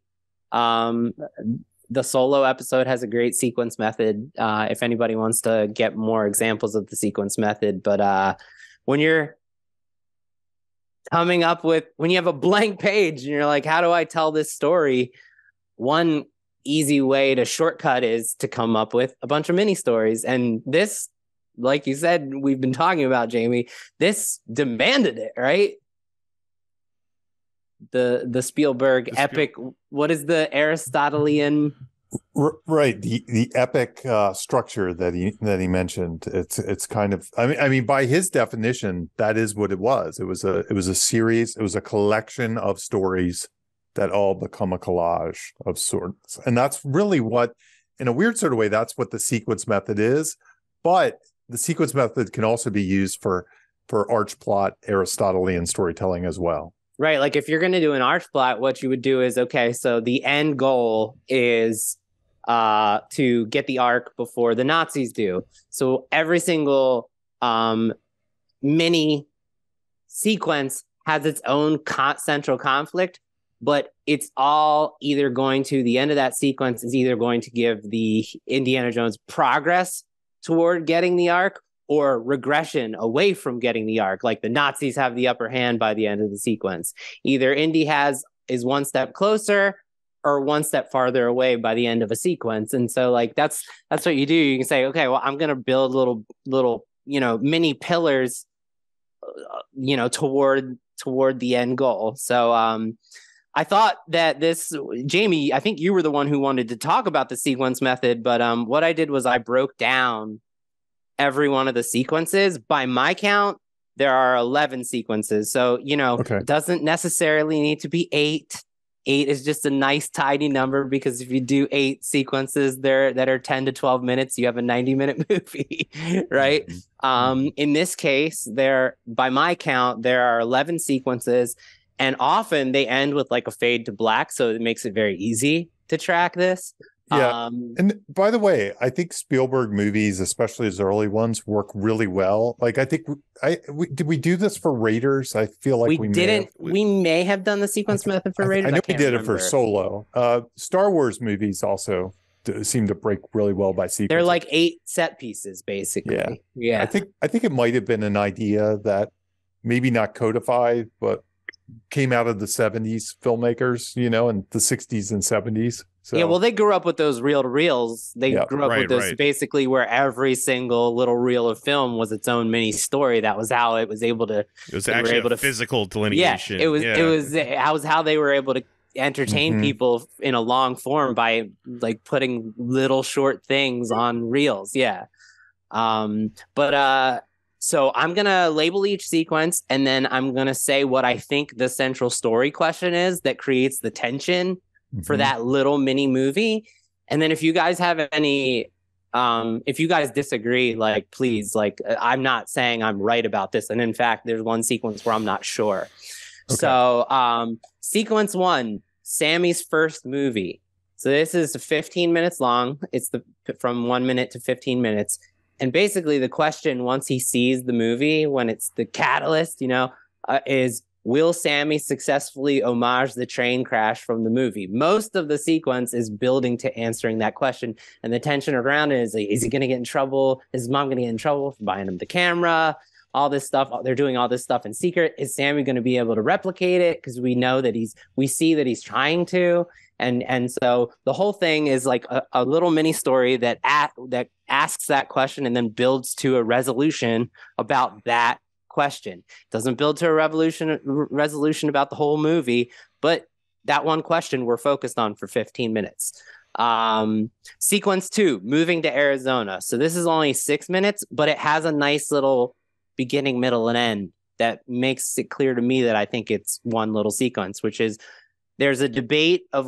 Solo episode has a great sequence method. If anybody wants to get more examples of the sequence method, but when you're coming up with, when you have a blank page and you're like, how do I tell this story? One easy way to shortcut is to come up with a bunch of mini stories. And this, like you said, we've been talking about, Jamie, this demanded it, right? The Spielberg epic. What is the Aristotelian? Right, the epic structure that he mentioned. It's kind of. I mean, by his definition, that is what it was. It was a series. It was a collection of stories that all become a collage of sorts, and that's really what, in a weird sort of way, that's what the sequence method is. But the sequence method can also be used for arch plot Aristotelian storytelling as well. Right. Like if you're going to do an arch plot, what you would do is, okay, so the end goal is to get the arc before the Nazis do. So every single mini sequence has its own central conflict, but it's all either going to, the end of that sequence is either going to give the Indiana Jones progress toward getting the Ark or regression away from getting the Ark. Like the Nazis have the upper hand by the end of the sequence. Either Indy is one step closer or one step farther away by the end of a sequence. And so like that's what you do. You can say, okay, well, I'm going to build little mini pillars toward the end goal. So I thought that Jamie, I think you were the one who wanted to talk about the sequence method, but what I did was I broke down every one of the sequences. By my count, there are 11 sequences. So, It doesn't necessarily need to be 8. 8 is just a nice tidy number, because if you do 8 sequences there that are 10 to 12 minutes, you have a 90-minute movie, right? In this case, by my count, there are 11 sequences, and often they end with like a fade to black, so it makes it very easy to track this. Yeah. And by the way, I think Spielberg movies, especially his early ones, work really well. Like, I think did we do this for Raiders? I feel like we didn't. We may have done the sequence method for Raiders. I know we did it for Solo. Star Wars movies also seem to break really well by sequence. They're like 8 set pieces, basically. Yeah. I think it might have been an idea that maybe not codified, but came out of the 70s filmmakers, and the 60s and 70s. So, yeah, well, they grew up with those reel-to-reels. They grew up with this basically where every single little reel of film was its own mini story. That was how it was able to. It was actually a physical delineation. Yeah, it was how they were able to entertain people in a long form by like putting little short things on reels. Yeah, so I'm going to label each sequence, and then I'm going to say what I think the central story question is that creates the tension for that little mini movie. And then if you guys have any, if you guys disagree, like, please, like, I'm not saying I'm right about this. And in fact, there's one sequence where I'm not sure. Okay. So sequence 1, Sammy's first movie. So this is 15 minutes long. It's from 1 minute to 15 minutes. And basically the question, once he sees the movie, when it's the catalyst, is, will Sammy successfully homage the train crash from the movie? Most of the sequence is building to answering that question. And the tension around it is he going to get in trouble? Is his mom going to get in trouble for buying him the camera? All this stuff. They're doing all this stuff in secret. Is Sammy going to be able to replicate it? Because we know that we see that he's trying to. And so the whole thing is like a little mini story that asks that question and then builds to a resolution about that question. It doesn't build to a resolution about the whole movie, but that one question we're focused on for 15 minutes. Sequence 2, moving to Arizona. So this is only 6 minutes, but it has a nice little beginning, middle, and end that makes it clear to me that I think it's one little sequence, which is there's a debate of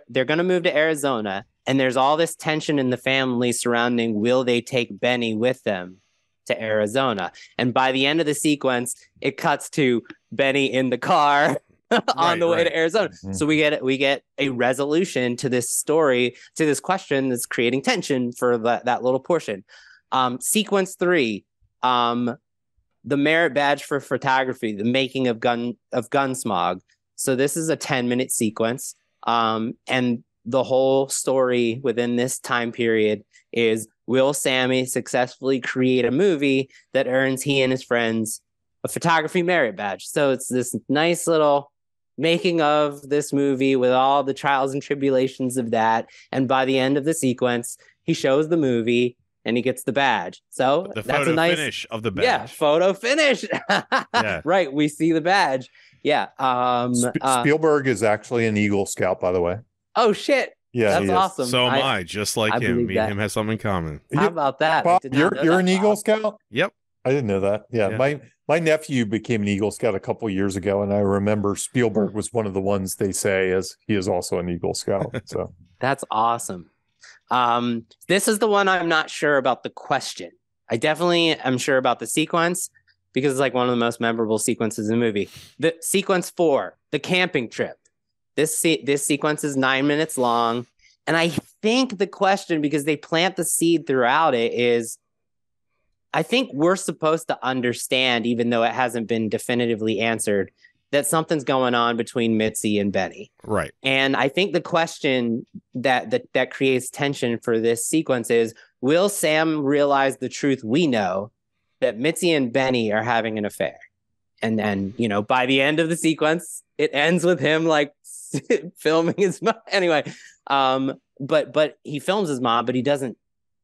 they're going to move to Arizona, and there's all this tension in the family surrounding will they take Benny with them to Arizona. And by the end of the sequence, it cuts to Benny in the car on the way to Arizona. Mm-hmm. So we get a resolution to this story, to this question that's creating tension for that little portion. Sequence 3, the merit badge for photography, the making of Gunsmog. So this is a 10-minute sequence. And the whole story within this time period is, will Sammy successfully create a movie that earns he and his friends a photography merit badge? So it's this nice little making of this movie with all the trials and tribulations of that. And by the end of the sequence, he shows the movie and he gets the badge. So that's a nice finish of the badge. Yeah, photo finish. Yeah. Right. We see the badge. Yeah. Spielberg is actually an Eagle Scout, by the way. Oh, shit. Yeah, that's awesome. So am I, just like him. Me and him have something in common. How about that? Bob, you're an Eagle Scout? Yep. I didn't know that. Yeah. My nephew became an Eagle Scout a couple years ago, and I remember Spielberg was one of the ones they say as he is also an Eagle Scout. So that's awesome. This is the one I'm not sure about the question. I definitely am sure about the sequence because it's like one of the most memorable sequences in the movie. The sequence 4, the camping trip. This sequence is 9 minutes long. And I think the question, because they plant the seed throughout it, is I think we're supposed to understand, even though it hasn't been definitively answered, that something's going on between Mitzi and Benny. Right. And I think the question that creates tension for this sequence is, will Sam realize the truth we know, that Mitzi and Benny are having an affair? And then, you know, by the end of the sequence, it ends with him like filming his mom. Anyway, but he films his mom, but he doesn't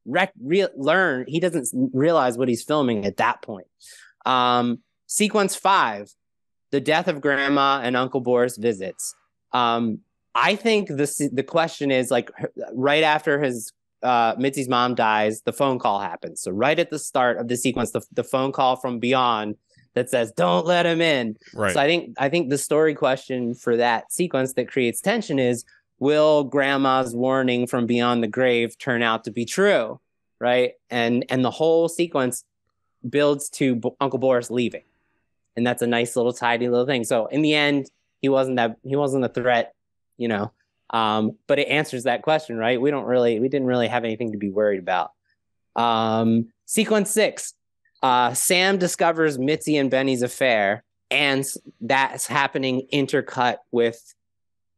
learn. He doesn't realize what he's filming at that point. Sequence 5, the death of Grandma and Uncle Boris visits. I think the question is, like, right after his Mitzi's mom dies, the phone call happens. So right at the start of the sequence, the phone call from beyond that says, "Don't let him in." Right. So I think the story question for that sequence that creates tension is, will Grandma's warning from beyond the grave turn out to be true? Right. And the whole sequence builds to Uncle Boris leaving. And that's a nice little tidy little thing. So in the end, he wasn't a threat, you know. But it answers that question, right? We didn't really have anything to be worried about. Sequence 6, Sam discovers Mitzi and Benny's affair, and that's happening intercut with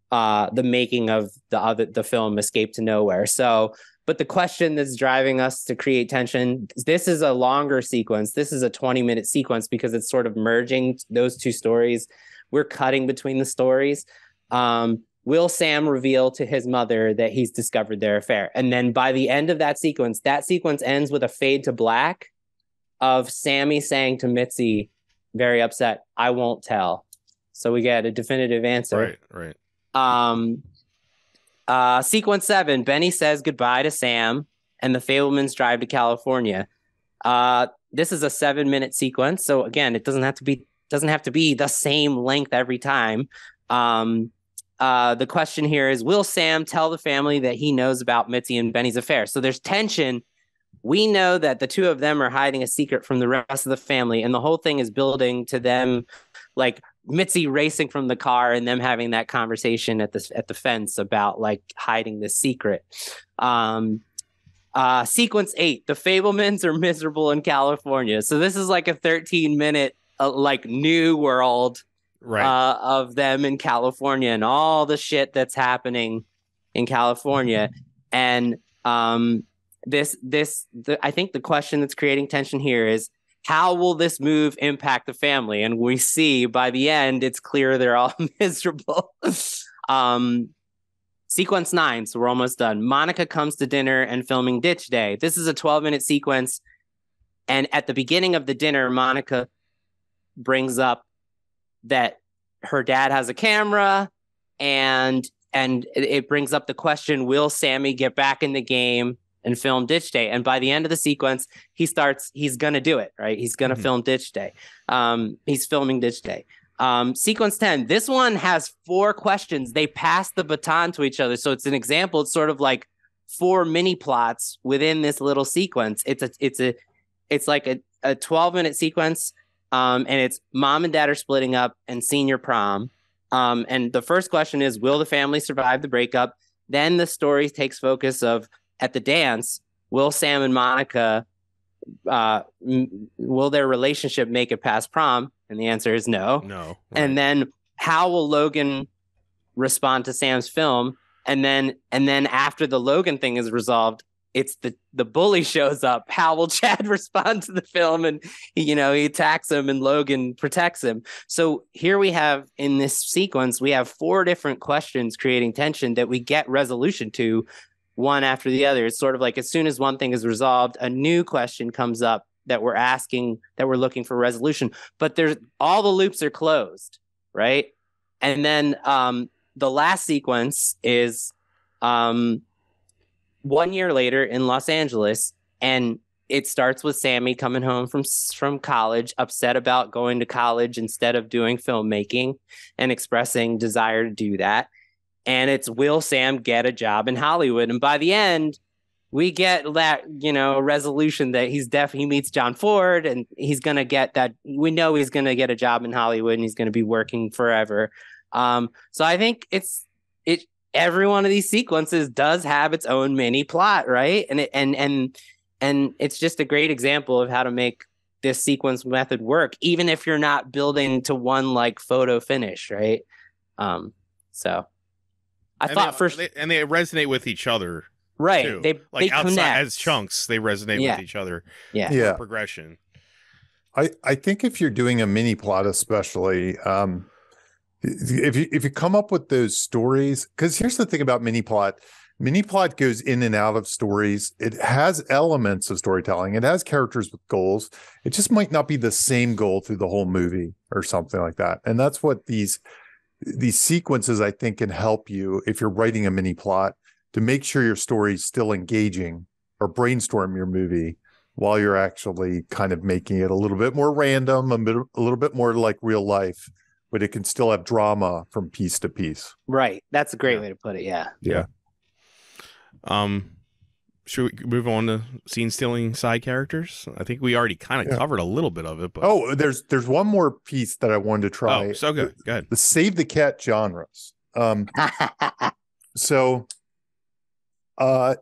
the making of the film Escape to Nowhere. So, but the question that's driving us to create tension, this is a longer sequence. This is a 20-minute sequence because it's sort of merging those two stories. We're cutting between the stories. Will Sam reveal to his mother that he's discovered their affair? And then by the end of that sequence ends with a fade to black of Sammy saying to Mitzi, very upset, "I won't tell." So we get a definitive answer. Right. Sequence 7, Benny says goodbye to Sam, and the Fabelmans drive to California. This is a 7-minute sequence, so again, it doesn't have to be the same length every time. The question here is, will Sam tell the family that he knows about Mitzi and Benny's affair? So there's tension. We know that the two of them are hiding a secret from the rest of the family, and the whole thing is building to them, like Mitzi racing from the car and them having that conversation at the fence about like hiding this secret. Sequence 8, the Fabelmans are miserable in California. So this is like a 13-minute like new world of them in California and all the shit that's happening in California. And I think the question that's creating tension here is, how will this move impact the family? And we see by the end, it's clear they're all miserable. Sequence 9, so we're almost done. Monica comes to dinner and filming Ditch Day. This is a 12-minute sequence. And at the beginning of the dinner, Monica brings up that her dad has a camera, and it brings up the question, will Sammy get back in the game and film Ditch Day? And by the end of the sequence, he's going to do it, right? He's going to film Ditch Day. He's filming Ditch Day. Sequence 10, this one has 4 questions. They pass the baton to each other. So it's an example. It's sort of like 4 mini plots within this little sequence. It's like a 12-minute sequence. And it's mom and dad are splitting up and senior prom. And the first question is, will the family survive the breakup? Then the story takes focus of, at the dance, will Sam and Monica, will their relationship make it past prom? And the answer is no. No. Right. And then how will Logan respond to Sam's film? And then after the Logan thing is resolved, it's the bully shows up. How will Chad respond to the film? And he attacks him and Logan protects him. So here we have, in this sequence, we have 4 different questions creating tension that we get resolution to, one after the other. It's sort of like, as soon as one thing is resolved, a new question comes up that we're asking, that we're looking for resolution. But all the loops are closed, right? And then the last sequence is 1 year later in Los Angeles, and it starts with Sammy coming home from college, upset about going to college instead of doing filmmaking, and expressing desire to do that. And it's, will Sam get a job in Hollywood? And by the end, we get that, resolution that he meets John Ford, and he's going to get that. We know he's going to get a job in Hollywood, and he's going to be working forever. So I think every one of these sequences does have its own mini plot, right? And it's just a great example of how to make this sequence method work, even if you're not building to one like photo finish, right? So I thought they resonate with each other, right? Too. They outside connect as chunks. They resonate with each other. Yeah. Progression. I think if you're doing a mini plot, especially, if you come up with those stories, because here's the thing about mini plot goes in and out of stories. It has elements of storytelling. It has characters with goals. It just might not be the same goal through the whole movie or something like that. And that's what these sequences, I think, can help you if you're writing a mini plot to make sure your story is still engaging, or brainstorm your movie while you're actually kind of making it a little bit more random, a little bit more like real life, but it can still have drama from piece to piece. Right. That's a great way to put it. Yeah. Should we move on to scene stealing side characters? I think we already kind of covered a little bit of it. But there's one more piece that I wanted to try. Oh, so good. Go ahead. The save the cat genres. So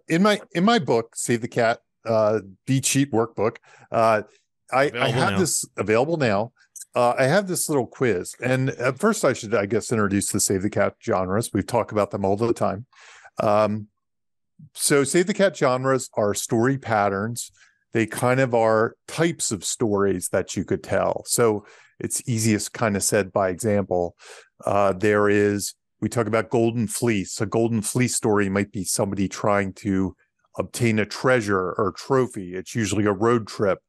in my book, Save the Cat, Beat Sheet Workbook, I have this available now. I have this little quiz, and at first I should, I guess, introduce the Save the Cat genres. We talk about them all the time. So Save the Cat genres are story patterns. They kind of are types of stories that you could tell. So it's easiest kind of said by example. We talk about Golden Fleece. A Golden Fleece story might be somebody trying to obtain a treasure or trophy. It's usually a road trip.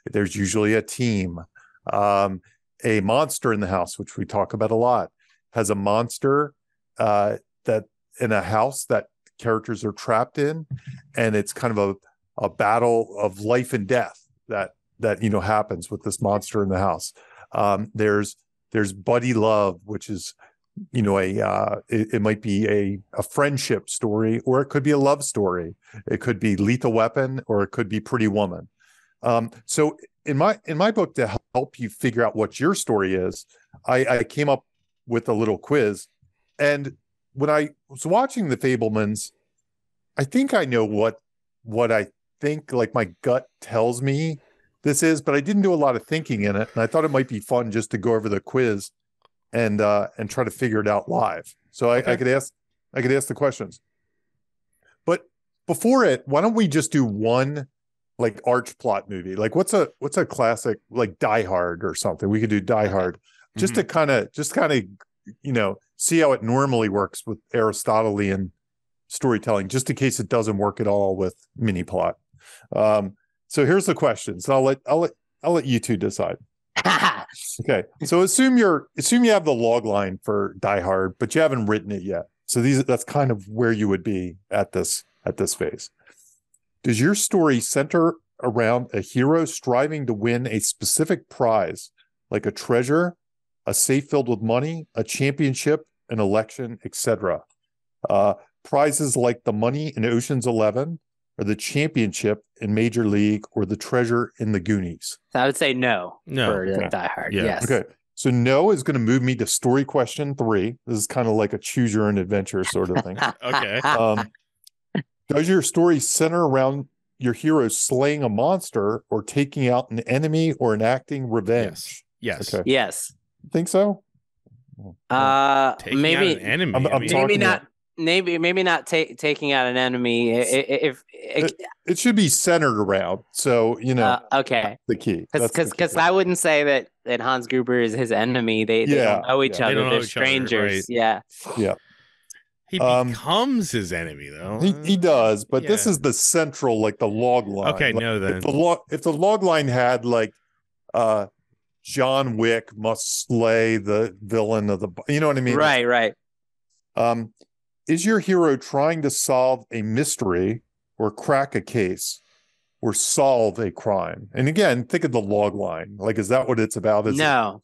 There's usually a team. A Monster in the House, which we talk about a lot, has a monster that in a house that characters are trapped in, and it's kind of a battle of life and death that happens with this monster in the house. There's Buddy Love, which is it might be a friendship story, or it could be a love story. It could be Lethal Weapon, or it could be Pretty Woman. So in my book, to help you figure out what your story is, I came up with a little quiz. And when I was watching The Fabelmans, I think I know what I think, like my gut tells me this is, but I didn't do a lot of thinking in it. And I thought it might be fun just to go over the quiz and try to figure it out live. So I could ask the questions. But before it, why don't we just do one like arch plot movie? Like what's a classic, like Die Hard or something? We could do Die Hard just to kind of see how it normally works with Aristotelian storytelling, just in case it doesn't work at all with mini plot. So here's the questions. I'll let you two decide. Okay. So assume you have the log line for Die Hard, but you haven't written it yet. So that's kind of where you would be at this phase. Does your story center around a hero striving to win a specific prize, like a treasure, a safe filled with money, a championship, an election, etc.? Prizes like the money in Ocean's 11, or the championship in Major League, or the treasure in the Goonies? So I would say no. For Die Hard. Yeah. Yes. Okay. So no is going to move me to story question 3. This is kind of like a choose your own adventure sort of thing. Okay. Does your story center around your hero slaying a monster, or taking out an enemy, or enacting revenge? Yes. Okay. Yes. Think so? Taking Maybe out an enemy. maybe not taking out an enemy. It should be centered around. So okay, the key. Because I wouldn't say that Hans Gruber is his enemy. They don't know each other. They're strangers. Right. Yeah. He becomes his enemy, though. He does, but this is the central, like the log line. Okay, like, no, then if the log line had like John Wick must slay the villain of the, you know what I mean? Right. Is your hero trying to solve a mystery, or crack a case, or solve a crime? And again, think of the log line. Like, is that what it's about? No.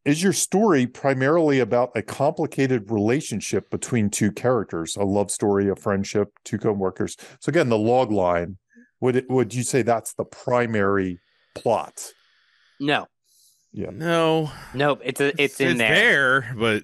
Is your story primarily about a complicated relationship between two characters, a love story, a friendship, two co-workers? So again, the log line, would you say that's the primary plot? No. Yeah. Nope. It's in there, but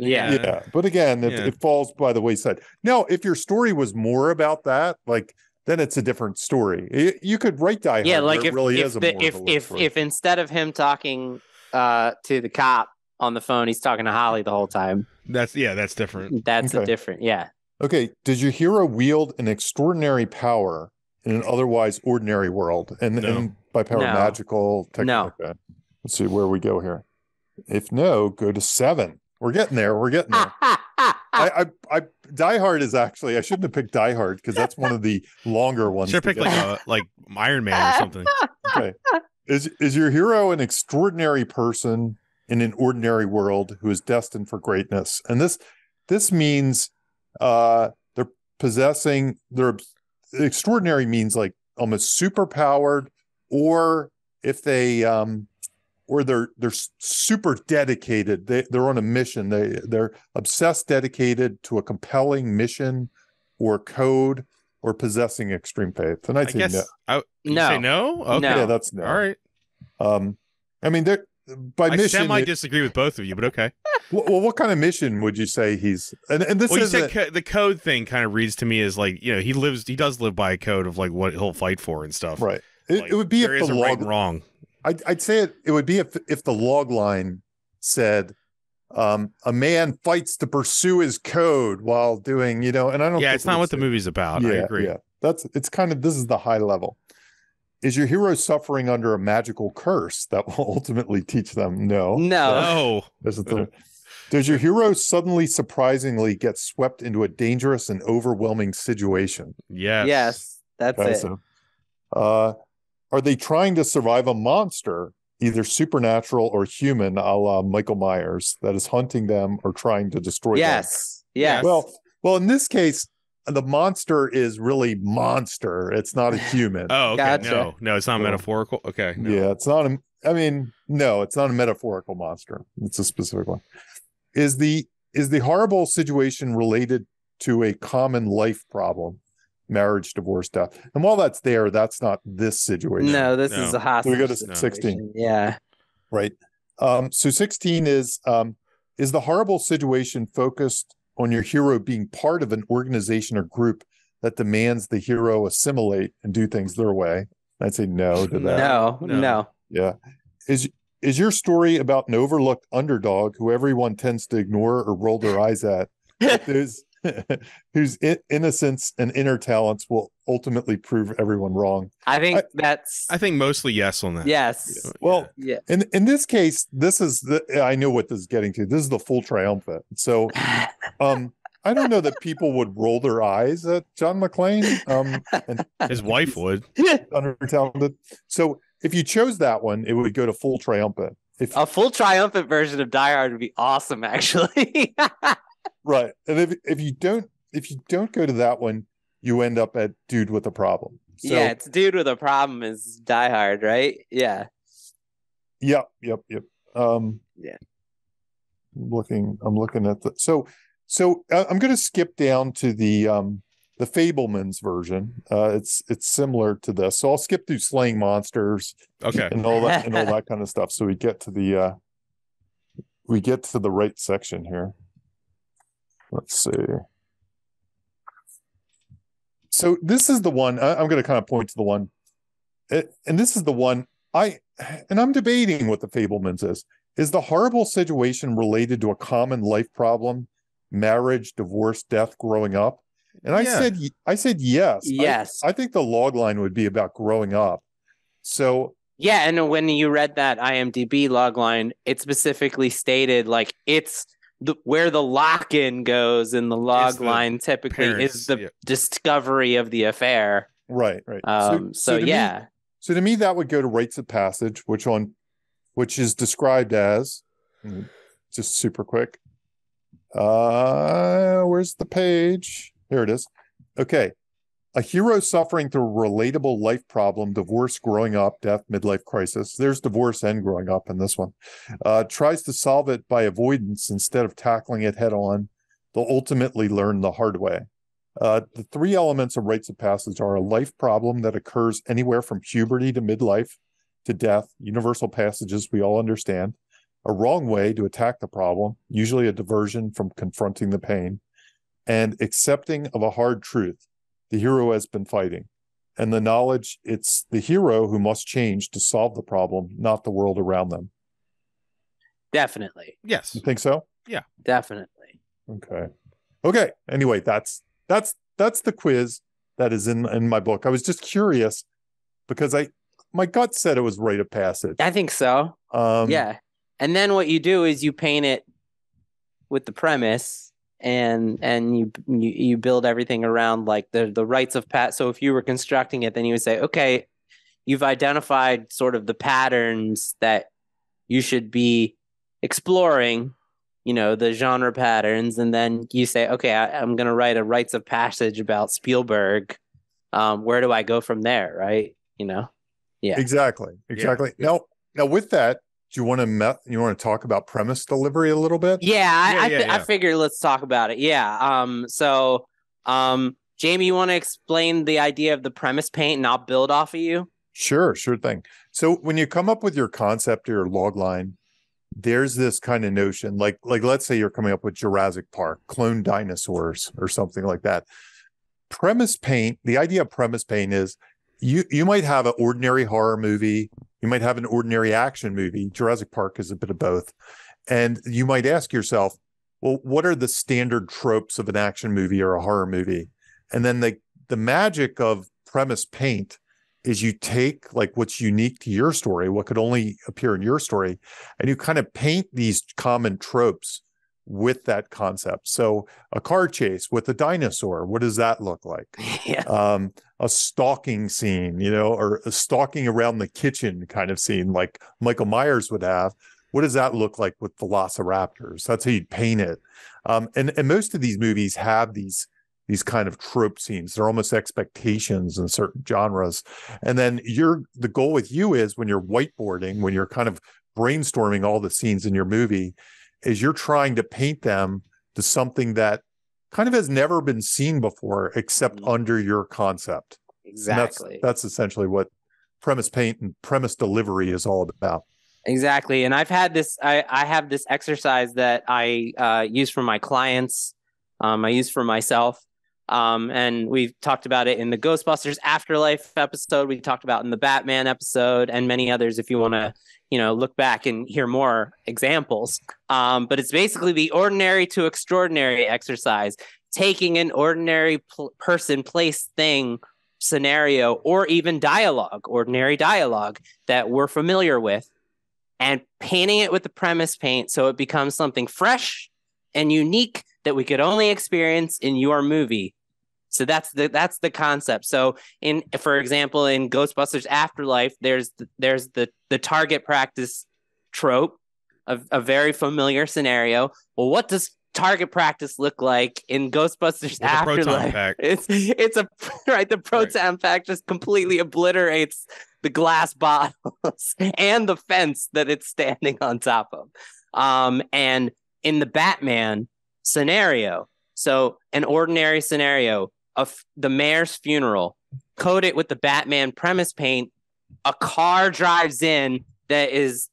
But again, it falls by the wayside. Now, if your story was more about that, like then it's a different story. You could write Die Hard Yeah, like where it really is a more if instead of him talking to the cop on the phone, he's talking to Holly the whole time. That's different. That's a different, yeah. Okay, does your hero wield an extraordinary power in an otherwise ordinary world? And by power, magical, technical. No. Okay. Let's see where we go here. If no, go to 7. We're getting there. I Die Hard is actually, I shouldn't have picked Die Hard because that's one of the longer ones. Should have picked like Iron Man or something. Okay. Is your hero an extraordinary person in an ordinary world who is destined for greatness? And this means they're possessing, extraordinary means like almost super powered, or if they or they're super dedicated. They're on a mission. They're obsessed, dedicated to a compelling mission or code, or possessing extreme faith. And I'd say no. No. Say no? Okay. No. Yeah, that's no. All right. I mean, by mission, I disagree with both of you, but okay. Well, what kind of mission would you say he's? And this is the code thing kind of reads to me as like, you know, he does live by a code of like what he'll fight for and stuff. Right. Like, it would be there if the isn't log right and wrong. I'd say it would be if the log line said, a man fights to pursue his code while doing, you know, and I don't. Yeah, it's not what the movie's about. Yeah, I agree. Yeah, it's kind of, this is the high level. Is your hero suffering under a magical curse that will ultimately teach them? No. Does your hero suddenly, surprisingly get swept into a dangerous and overwhelming situation? Yes, that's it. So, are they trying to survive a monster, either supernatural or human, a la Michael Myers, that is hunting them or trying to destroy them? Yes. Well, in this case, the monster is really monster. It's not a human. Oh, okay. Gotcha. No, it's not metaphorical. Okay. No. Yeah, it's not it's not a metaphorical monster. It's a specific one. Is the horrible situation related to a common life problem? Marriage, divorce, death. And while that's there, that's not this situation. No, this is a hostage. So we go to 16. Yeah. Right. So 16 is the horrible situation focused on your hero being part of an organization or group that demands the hero assimilate and do things their way? I'd say no to that. No. Yeah. Is your story about an overlooked underdog who everyone tends to ignore or roll their eyes at, whose innocence and inner talents will ultimately prove everyone wrong? I think mostly yes on that. Yes. Yeah. Well, yeah. In this case, this is I know what this is getting to. This is the full triumvirate. So, I don't know that people would roll their eyes at John McClane. And his wife would. Under-talented. So if you chose that one, it would go to full triumphant. A full triumphant version of Die Hard would be awesome, actually. Right. And if you don't go to that one, you end up at Dude with a Problem. So, yeah, it's Dude with a Problem is Die Hard, right? Yeah. Yep. Yeah. I'm looking at so I'm going to skip down to the Fabelmans version. It's similar to this, so I'll skip through slaying monsters, okay, and all that kind of stuff. So we get to the right section here. Let's see. So this is the one I'm going to kind of point to the one, and this is the one I'm debating what the Fabelmans is. Is the horrible situation related to a common life problem? Marriage, divorce, death, growing up? And I said yes. Yes. I think the log line would be about growing up. So yeah, and when you read that IMDb log line, it specifically stated like it's where the lock-in goes in the log line typically is the discovery of the affair. Right. So to me that would go to rites of passage, which is described as, just super quick. Where's the page? Here it is. Okay. A hero suffering through a relatable life problem, divorce, growing up, death, midlife crisis. There's divorce and growing up in this one. Tries to solve it by avoidance instead of tackling it head on. They'll ultimately learn the hard way. The three elements of rites of passage are a life problem that occurs anywhere from puberty to midlife to death, universal passages we all understand. A wrong way to attack the problem, usually a diversion from confronting the pain, and accepting of a hard truth the hero has been fighting. and the knowledge it's the hero who must change to solve the problem, not the world around them. Definitely. Yes. You think so? Yeah. Definitely. Okay. Anyway, that's the quiz that is in my book. I was just curious because my gut said it was rite of passage. I think so. Yeah. And then what you do is you paint it with the premise and you build everything around like the rites of So if you were constructing it, then you would say, okay, you've identified sort of the patterns that you should be exploring, the genre patterns. And then you say, okay, I'm going to write a rites of passage about Spielberg. Where do I go from there? Right. Yeah. Exactly. Yeah. Now with that, do you want to talk about premise delivery a little bit? I figured let's talk about it. Yeah. So Jamie, you want to explain the idea of the premise paint and I'll build off of you? Sure thing. So when you come up with your concept or your log line, there's this kind of notion, like let's say you're coming up with Jurassic Park, clone dinosaurs or something like that. Premise paint, the idea of premise paint is you might have an ordinary horror movie, you might have an ordinary action movie. Jurassic Park is a bit of both. And you might ask yourself, well, what are the standard tropes of an action movie or a horror movie? And then the magic of premise paint is you take like what's unique to your story, what could only appear in your story, and you kind of paint these common tropes with that concept. So a car chase with a dinosaur, what does that look like? Yeah. A stalking scene, or a stalking around the kitchen kind of scene like Michael Myers would have. What does that look like with velociraptors? That's how you'd paint it. And most of these movies have these kind of trope scenes. They're almost expectations in certain genres. And then the goal with you is when you're whiteboarding, when you're kind of brainstorming all the scenes in your movie, is you're trying to paint them to something that kind of has never been seen before, except under your concept. Exactly. And that's essentially what premise paint and premise delivery is all about. Exactly. And I've had this, I have this exercise that I use for my clients. I use for myself. And we've talked about it in the Ghostbusters Afterlife episode. We talked about in the Batman episode and many others if you want to, look back and hear more examples. But it's basically the ordinary to extraordinary exercise, taking an ordinary person, place, thing, scenario, or even ordinary dialogue that we're familiar with, and painting it with the premise paint so it becomes something fresh and unique that we could only experience in your movie. So that's the concept. So for example, in Ghostbusters Afterlife, there's the target practice trope, a very familiar scenario. Well, what does target practice look like in Ghostbusters Afterlife? The proton pack just completely obliterates the glass bottles and the fence that it's standing on top of. And in the Batman scenario, so an ordinary scenario of the mayor's funeral, coat it with the Batman premise paint. A car drives in that is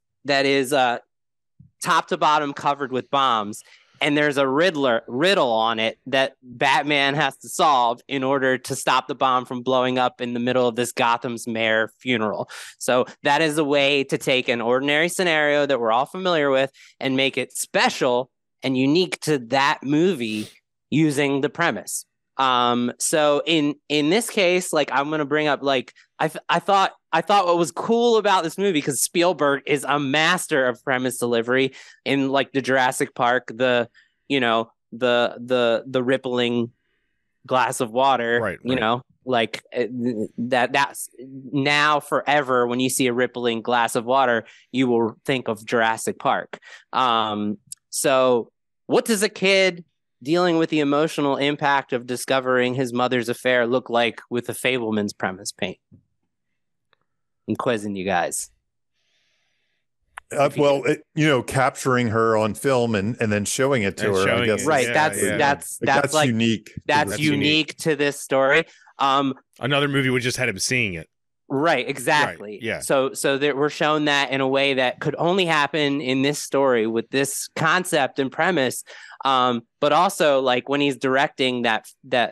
top to bottom covered with bombs, and there's a riddle on it that Batman has to solve in order to stop the bomb from blowing up in the middle of this Gotham's mayor funeral. So that is a way to take an ordinary scenario that we're all familiar with and make it special and unique to that movie using the premise. So in this case, like I'm going to bring up, like, I thought what was cool about this movie, because Spielberg is a master of premise delivery in like the Jurassic Park, the rippling glass of water, right. Like that's now forever. When you see a rippling glass of water, you will think of Jurassic Park. So what does a kid dealing with the emotional impact of discovering his mother's affair look like with the Fabelmans premise paint? I'm quizzing you guys. Capturing her on film and then showing it to her, I guess. Right. That's like unique. That's unique to this story. Another movie would just had him seeing it. Right, exactly. Right, yeah. So that we're shown that in a way that could only happen in this story with this concept and premise. But also, like, when he's directing that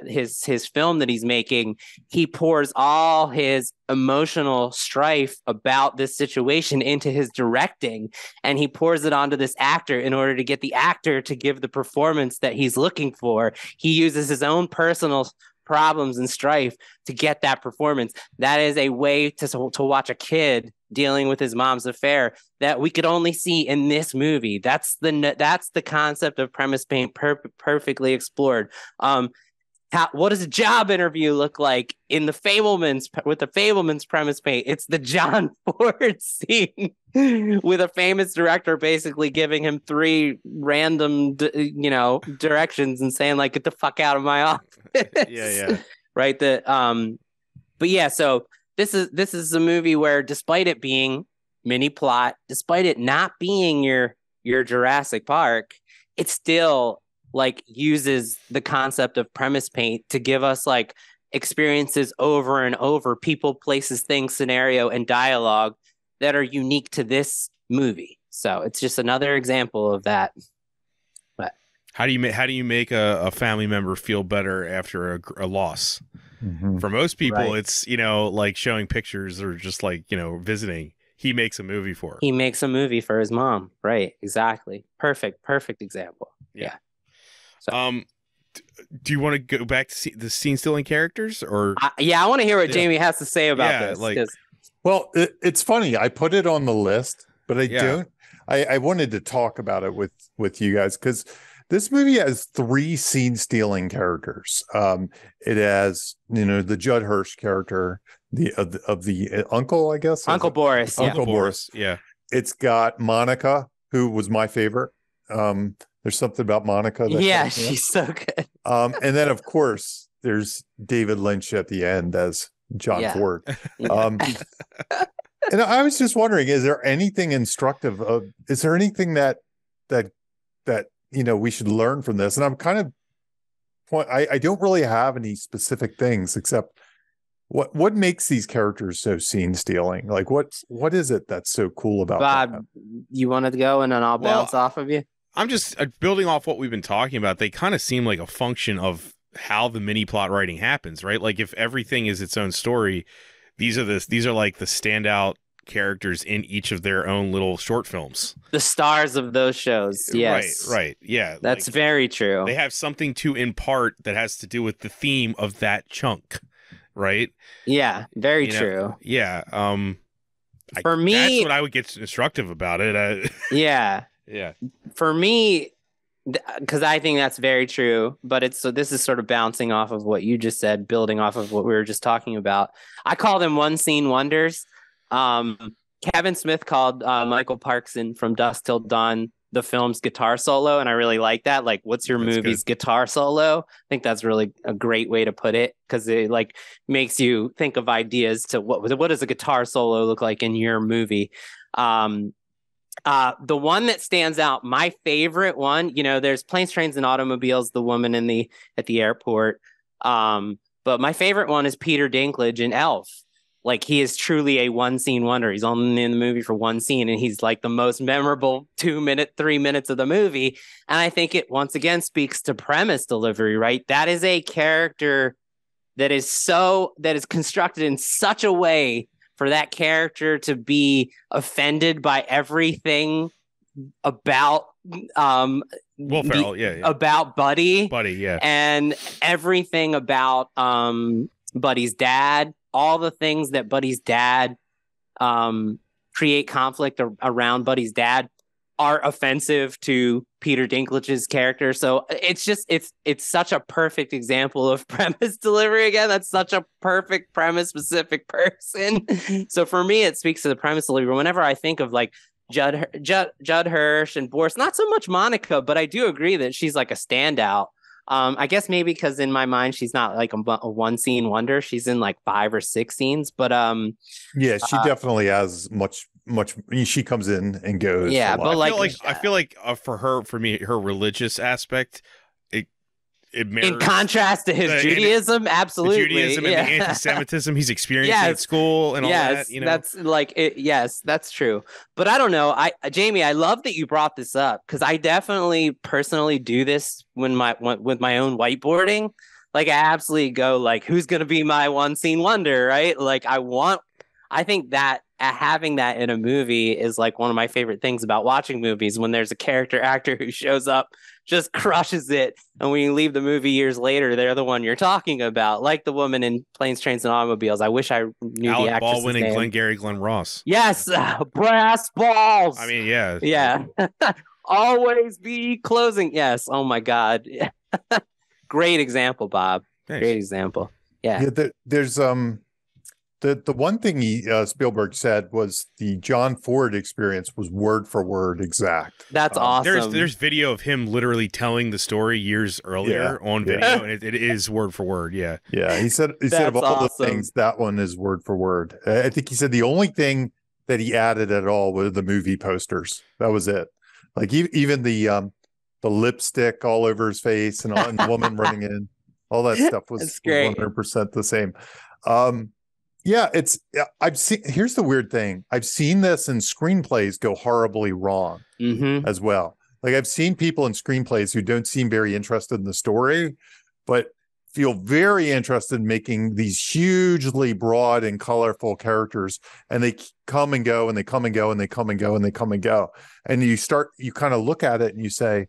his film that he's making, he pours all his emotional strife about this situation into his directing, and he pours it onto this actor in order to get the actor to give the performance that he's looking for. He uses his own personal problems and strife to get that performance. That is a way to watch a kid dealing with his mom's affair that we could only see in this movie. That's the concept of premise paint perfectly explored. What does a job interview look like in the Fabelmans with the Fabelmans premise paint? It's the John Ford scene with a famous director basically giving him 3 random, directions and saying, like, get the fuck out of my office. Yeah. Right. But yeah, so this is a movie where, despite it being mini plot, despite it not being your Jurassic Park, it still like uses the concept of premise paint to give us like experiences over and over, people, places, things, scenario, and dialogue that are unique to this movie. So it's just another example of that. But how do you make a family member feel better after a loss? Mm-hmm. For most people, Right. it's, like showing pictures or just like, visiting. He makes a movie for her. He makes a movie for his mom. Right. Exactly. Perfect example. Yeah. So. Do you want to go back to the scene stealing characters, or? I want to hear what Jamie has to say about this. Like, well, it's funny. I put it on the list, but I don't. I wanted to talk about it with you guys because this movie has 3 scene stealing characters. It has, the Judd Hirsch character, of the uncle, I guess. Uncle Boris. Uncle Boris. Yeah. It's got Monica, who was my favorite. There's something about Monica. She's so good. And then, of course, there's David Lynch at the end as John Ford. And I was just wondering, is there anything instructive is there anything that we should learn from this? And I'm kind of I don't really have any specific things except what makes these characters so scene stealing? Like what is it that's so cool about Bob, them? you wanted to go and then I'll bounce off of you? I'm just building off what we've been talking about. They kind of seem like a function of how the mini plot writing happens, right? Like if everything is its own story, these are like the standout characters in each of their own little short films. The stars of those shows. Yes. Right. Yeah. That's very true. They have something to impart that has to do with the theme of that chunk, right? Yeah, very true. Yeah. For me, that's what I would get instructive about it. Yeah. Yeah. For me, because I think that's very true, but this is sort of bouncing off of what you just said, building off of what we were just talking about. I call them one scene wonders. Kevin Smith called Michael Parkson from Dusk Till Dawn the film's guitar solo, and I really like that. Like, what's your movie's guitar solo? I think that's really a great way to put it, because it like makes you think of ideas to what does a guitar solo look like in your movie. The one that stands out, my favorite one, there's Planes, Trains, and Automobiles, the woman at the airport. But my favorite one is Peter Dinklage in Elf. Like, he is truly a one scene wonder. He's only in the movie for one scene, and he's like the most memorable 3 minutes of the movie. And I think it once again speaks to premise delivery, right? That is a character that is constructed in such a way for that character to be offended by everything about Will Ferrell, about Buddy, yeah, and everything about Buddy's dad. All the things that Buddy's dad create conflict around Buddy's dad are offensive to Peter Dinklage's character. So it's such a perfect example of premise delivery. Again, that's such a perfect premise specific person. So for me, it speaks to the premise delivery. Whenever I think of like Judd Hirsch and Boris, not so much Monica, but I do agree that she's like a standout. I guess maybe because in my mind she's not like a one scene wonder. She's in like 5 or 6 scenes, but yeah, she definitely has much. She comes in and goes. Yeah, but I feel like for me, her religious aspect, it mirrors in contrast to his Judaism, absolutely. The Judaism and the anti-Semitism he's experiencing at school and all that. You know? That's like it. Yes, that's true. But I don't know. Jamie, I love that you brought this up because I definitely personally do this with my own whiteboarding. Like I absolutely go like, who's gonna be my one scene wonder, right? Like I think that having that in a movie is like one of my favorite things about watching movies, when there's a character actor who shows up, just crushes it, and when you leave the movie years later, they're the one you're talking about, like the woman in Planes, Trains, and Automobiles. I wish I knew Alec the actress's Baldwin name. and Glengarry Glen Ross. Yes, brass balls. I mean, yeah. Yeah. Always be closing. Yes. Oh my God. Great example, Bob. Thanks. Great example. Yeah. There's the one thing Spielberg said was the John Ford experience was word for word exact. That's awesome. There's video of him literally telling the story years earlier on video, and it is word for word. Yeah. Yeah. He said of all the things, that one is word for word. I think he said the only thing that he added at all were the movie posters. That was it. Like even the lipstick all over his face and the woman running in, all that stuff was 100% the same. Here's the weird thing. I've seen this in screenplays go horribly wrong as well. Like I've seen people in screenplays who don't seem very interested in the story, but feel very interested in making these hugely broad and colorful characters, and they come and go and they come and go and they come and go and they come and go. And you kind of look at it and you say,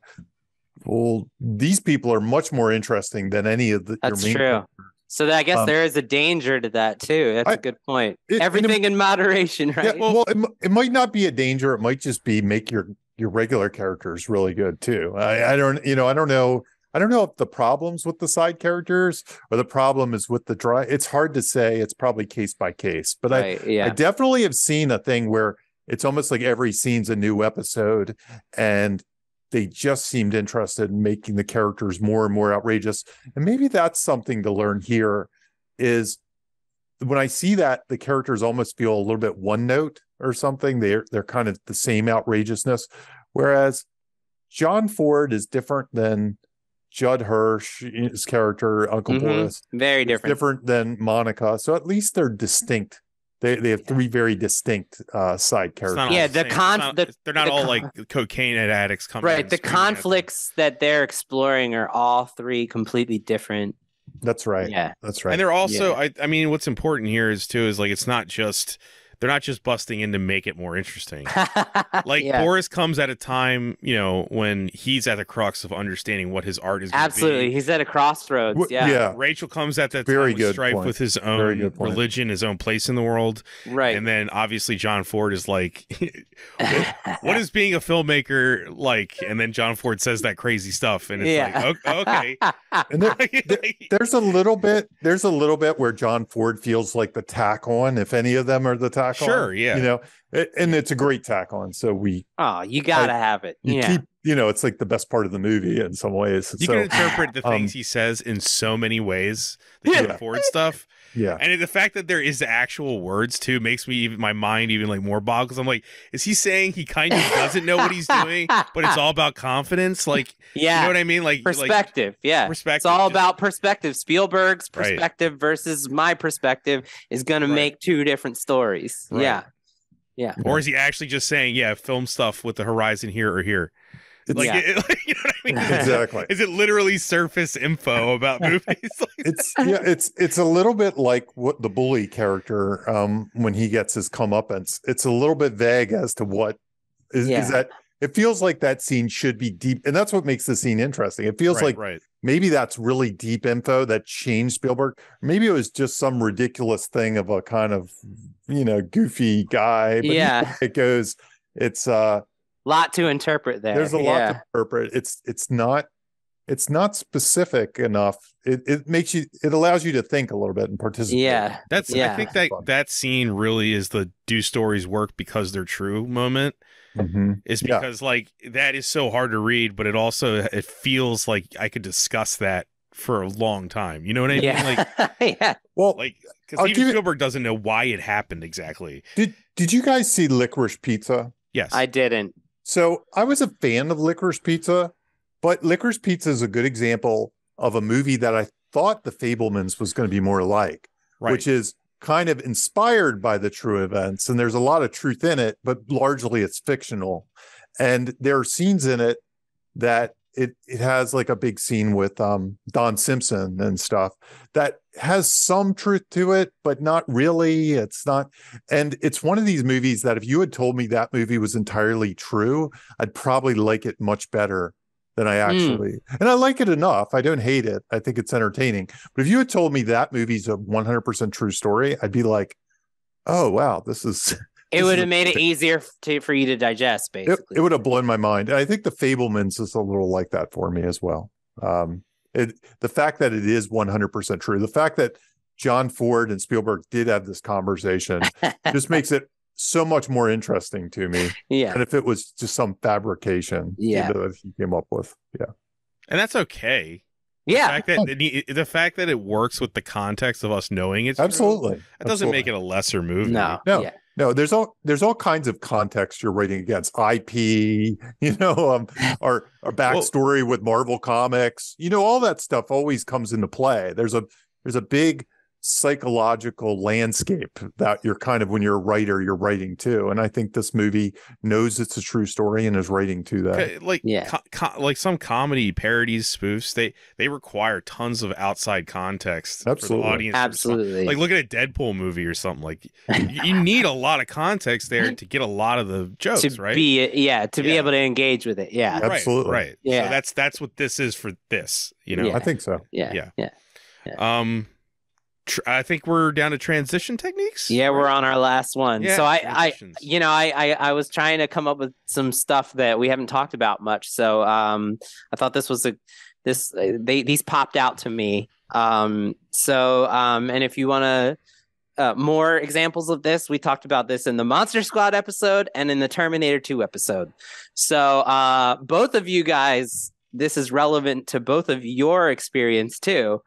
well, these people are much more interesting than any of your main true. characters. So I guess there is a danger to that too. That's a good point. Everything in moderation, right? Yeah, well, it might not be a danger. It might just be make your regular characters really good too. I don't know. I don't know if the problem's with the side characters or the problem is with the dry. It's hard to say. It's probably case by case. But I definitely have seen a thing where it's almost like every scene's a new episode, and they just seemed interested in making the characters more and more outrageous. And maybe that's something to learn here, is when I see that, the characters almost feel a little bit one note or something. They're kind of the same outrageousness. Whereas John Ford is different than Judd Hirsch, his character, Uncle Boris. Very different. Different than Monica. So at least they're distinct. They have three very distinct side characters. Yeah, they're not all like cocaine addicts coming. Right, the conflicts that they're exploring are all three completely different. That's right. Yeah, that's right. And they're also, I mean, what's important here is like it's not just. They're not just busting in to make it more interesting. Like Boris comes at a time, when he's at the crux of understanding what his art is going to be. Absolutely. He's at a crossroads. Yeah. Rachel comes at that time with strife with his own religion, his own place in the world. Right. And then obviously John Ford is like, what is being a filmmaker like? And then John Ford says that crazy stuff. And it's like, okay. And there's a little bit where John Ford feels like the tack on, if any of them are the tack on. Sure, yeah. And it's a great tack on. So you gotta have it. Keep, it's like the best part of the movie in some ways. You can interpret the things he says in so many ways. The John Ford stuff. Yeah. And the fact that there is the actual words too makes me my mind even like more bogged, because I'm like, is he saying he kind of doesn't know what he's doing, but it's all about confidence? Like, you know what I mean? Like perspective. Perspective. It's all about perspective. Spielberg's perspective versus my perspective is going to make two different stories. Right. Yeah. Yeah. Or is he actually just saying, film stuff with the horizon here or here? You know what I mean? Exactly. Is it literally surface info about movies? It's a little bit like what the bully character, when he gets his comeuppance, it's a little bit vague as to what is that. It feels like that scene should be deep, and that's what makes the scene interesting. It feels maybe that's really deep info that changed Spielberg. Maybe it was just some ridiculous thing of a kind of goofy guy. But it's lot to interpret there. There's a lot to interpret. It's not specific enough. It allows you to think a little bit and participate. Yeah. I think that scene really is the do stories work because they're true moment. It's because that is so hard to read, but it feels like I could discuss that for a long time. You know what I mean? Like, Well, because even Spielberg doesn't know why it happened exactly. Did you guys see Licorice Pizza? Yes, I didn't. So I was a fan of Licorice Pizza, but Licorice Pizza is a good example of a movie that I thought The Fabelmans was going to be more like, which is kind of inspired by the true events. And there's a lot of truth in it, but largely it's fictional. And there are scenes in it that it has like a big scene with Don Simpson and stuff that has some truth to it, but not really. It's not. And it's one of these movies that if you had told me that movie was entirely true, I'd probably like it much better than I actually. And I like it enough. I don't hate it. I think it's entertaining. But if you had told me that movie's a 100% true story, I'd be like, oh, wow, this is... It would have made it easier for you to digest, basically. It would have blown my mind. And I think The Fabelmans is a little like that for me as well. The fact that it is 100% true, the fact that John Ford and Spielberg did have this conversation just makes it so much more interesting to me. Yeah. And if it was just some fabrication that he came up with. Yeah. And that's okay. Yeah. The fact that it works with the context of us knowing it's absolutely true, that doesn't make it a lesser movie. No, there's all kinds of context you're writing against. IP, our backstory with Marvel Comics, all that stuff always comes into play. There's a big psychological landscape that you're kind of, when you're a writer, you're writing to. And I think this movie knows it's a true story and is writing to that. Like some comedy parodies, spoofs, they require tons of outside context for the audience. Absolutely. Like look at a Deadpool movie or something. Like you need a lot of context there to get a lot of the jokes, right? Be able to engage with it. Yeah. Absolutely. Right. Yeah. So that's what this is for this, I think so. Yeah. I think we're down to transition techniques. Yeah, we're on our last one. Yeah, so I was trying to come up with some stuff that we haven't talked about much. So I thought this was these popped out to me. And if you want to more examples of this, we talked about this in the Monster Squad episode and in the Terminator 2 episode. So both of you guys, this is relevant to both of your experience too.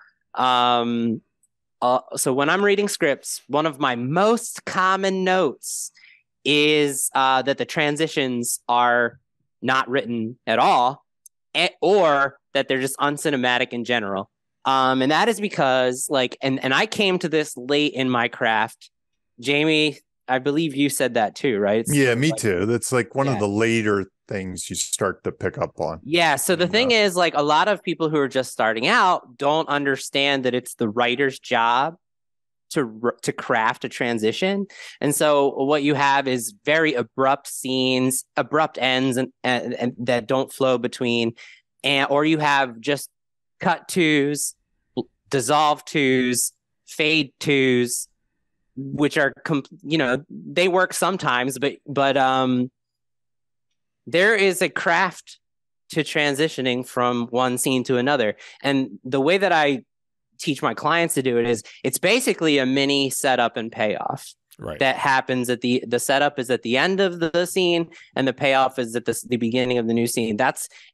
So when I'm reading scripts, one of my most common notes is that the transitions are not written at all, or that they're just uncinematic in general. And that is because, and I came to this late in my craft. Jamie, I believe you said that too, right? Me too. That's like one of the later things you start to pick up on. Yeah. So the thing is, a lot of people who are just starting out don't understand that it's the writer's job to craft a transition. And so what you have is very abrupt scenes, abrupt ends, and that don't flow between, or you have just cut twos, dissolve twos, fade twos, which are they work sometimes, but there is a craft to transitioning from one scene to another. And the way that I teach my clients to do it is it's basically a mini setup and payoff. Right. That happens at the setup is at the end of the scene, and the payoff is at the beginning of the new scene.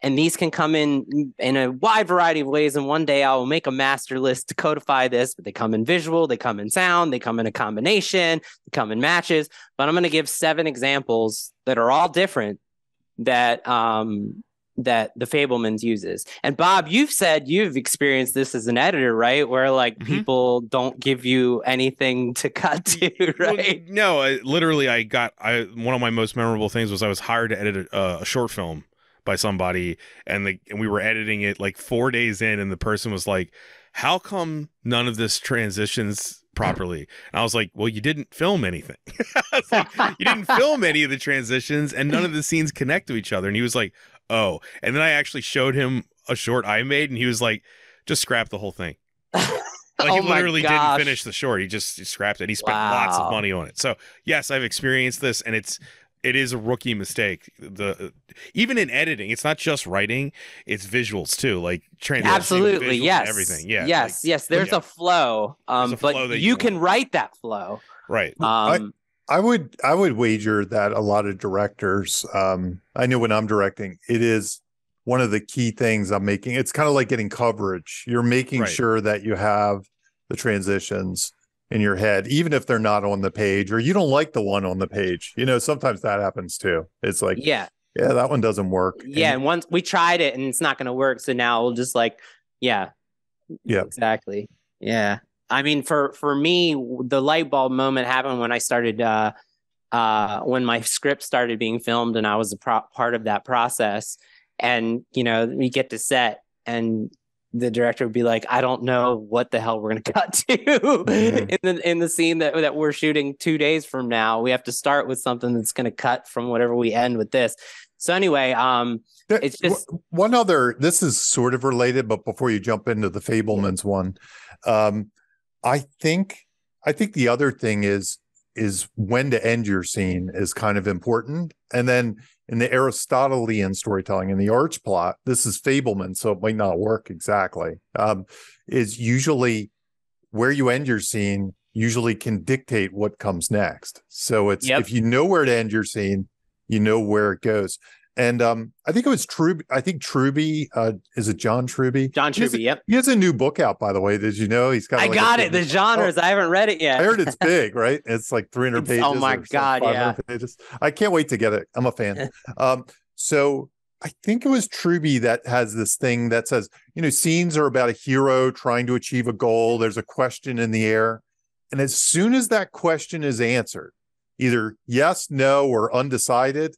And these can come in a wide variety of ways. And one day I will make a master list to codify this, but they come in visual, they come in sound, they come in a combination, they come in matches. But I'm going to give 7 examples that are all different that the Fabelmans uses. And Bob, you've said you've experienced this as an editor, right? Where people don't give you anything to cut to, right? Well, no, literally, one of my most memorable things was I was hired to edit a short film by somebody, and we were editing it 4 days in, and the person was like, "How come none of this transitions properly?" And I was like, "Well, you didn't film anything." I was like, "You didn't film any of the transitions, and none of the scenes connect to each other." And he was like, "Oh." And then I actually showed him a short I made, and he was like, "Just scrap the whole thing." He literally didn't finish the short. He just scrapped it. He spent lots of money on it. So yes, I've experienced this, and it is a rookie mistake. Even in editing, it's not just writing; it's visuals too, transition, absolutely, yes, everything. Yeah, yes. There's a flow, but you can write that flow, right? I would wager that a lot of directors, I know when I'm directing, it is one of the key things I'm making. It's kind of like getting coverage. You're making sure that you have the transitions in your head, even if they're not on the page, or you don't like the one on the page. Sometimes that happens too. It's like, yeah, that one doesn't work. Yeah. And once we tried it and it's not going to work. So now we'll just Yeah. Exactly. Yeah. I mean, for me, the light bulb moment happened when I started, when my script started being filmed and I was a part of that process. And, we get to set and the director would be like, I don't know what the hell we're going to cut to in the scene that we're shooting 2 days from now. We have to start with something that's going to cut from whatever we end with this. So anyway, it's just one other, this is sort of related, but before you jump into the Fabelmans one, I think the other thing is when to end your scene is kind of important. And then in the Aristotelian storytelling, in the arch plot, this is Fabelman, so it might not work exactly, is usually where you end your scene usually can dictate what comes next. So it's if you know where to end your scene, you know where it goes. And I think it was Truby. I think Truby, is it John Truby? John Truby, yep. He has a new book out, by the way. Did you know? He's got. I got it. The genres. I haven't read it yet. I heard it's big, right? It's like 300 pages. Oh my God, yeah. Pages. I can't wait to get it. I'm a fan. So I think it was Truby that has this thing that says, scenes are about a hero trying to achieve a goal. There's a question in the air. And as soon as that question is answered, either yes, no, or undecided,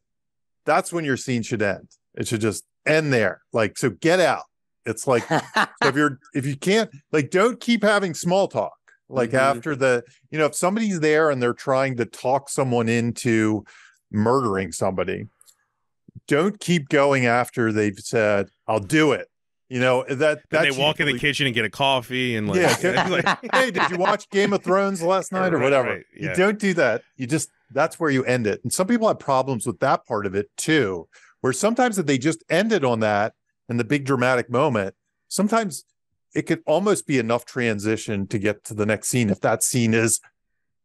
that's when your scene should end. It should just end there. Like, so get out. It's like, so if you can't, like, don't keep having small talk. Like after if somebody's there and they're trying to talk someone into murdering somebody, don't keep going after they've said, I'll do it. That they walk in the kitchen and get a coffee and hey, did you watch Game of Thrones last night or whatever? Right, yeah. You don't do that. That's where you end it. And some people have problems with that part of it too, where sometimes if they just end it on that and the big dramatic moment, sometimes it could almost be enough transition to get to the next scene. If that scene is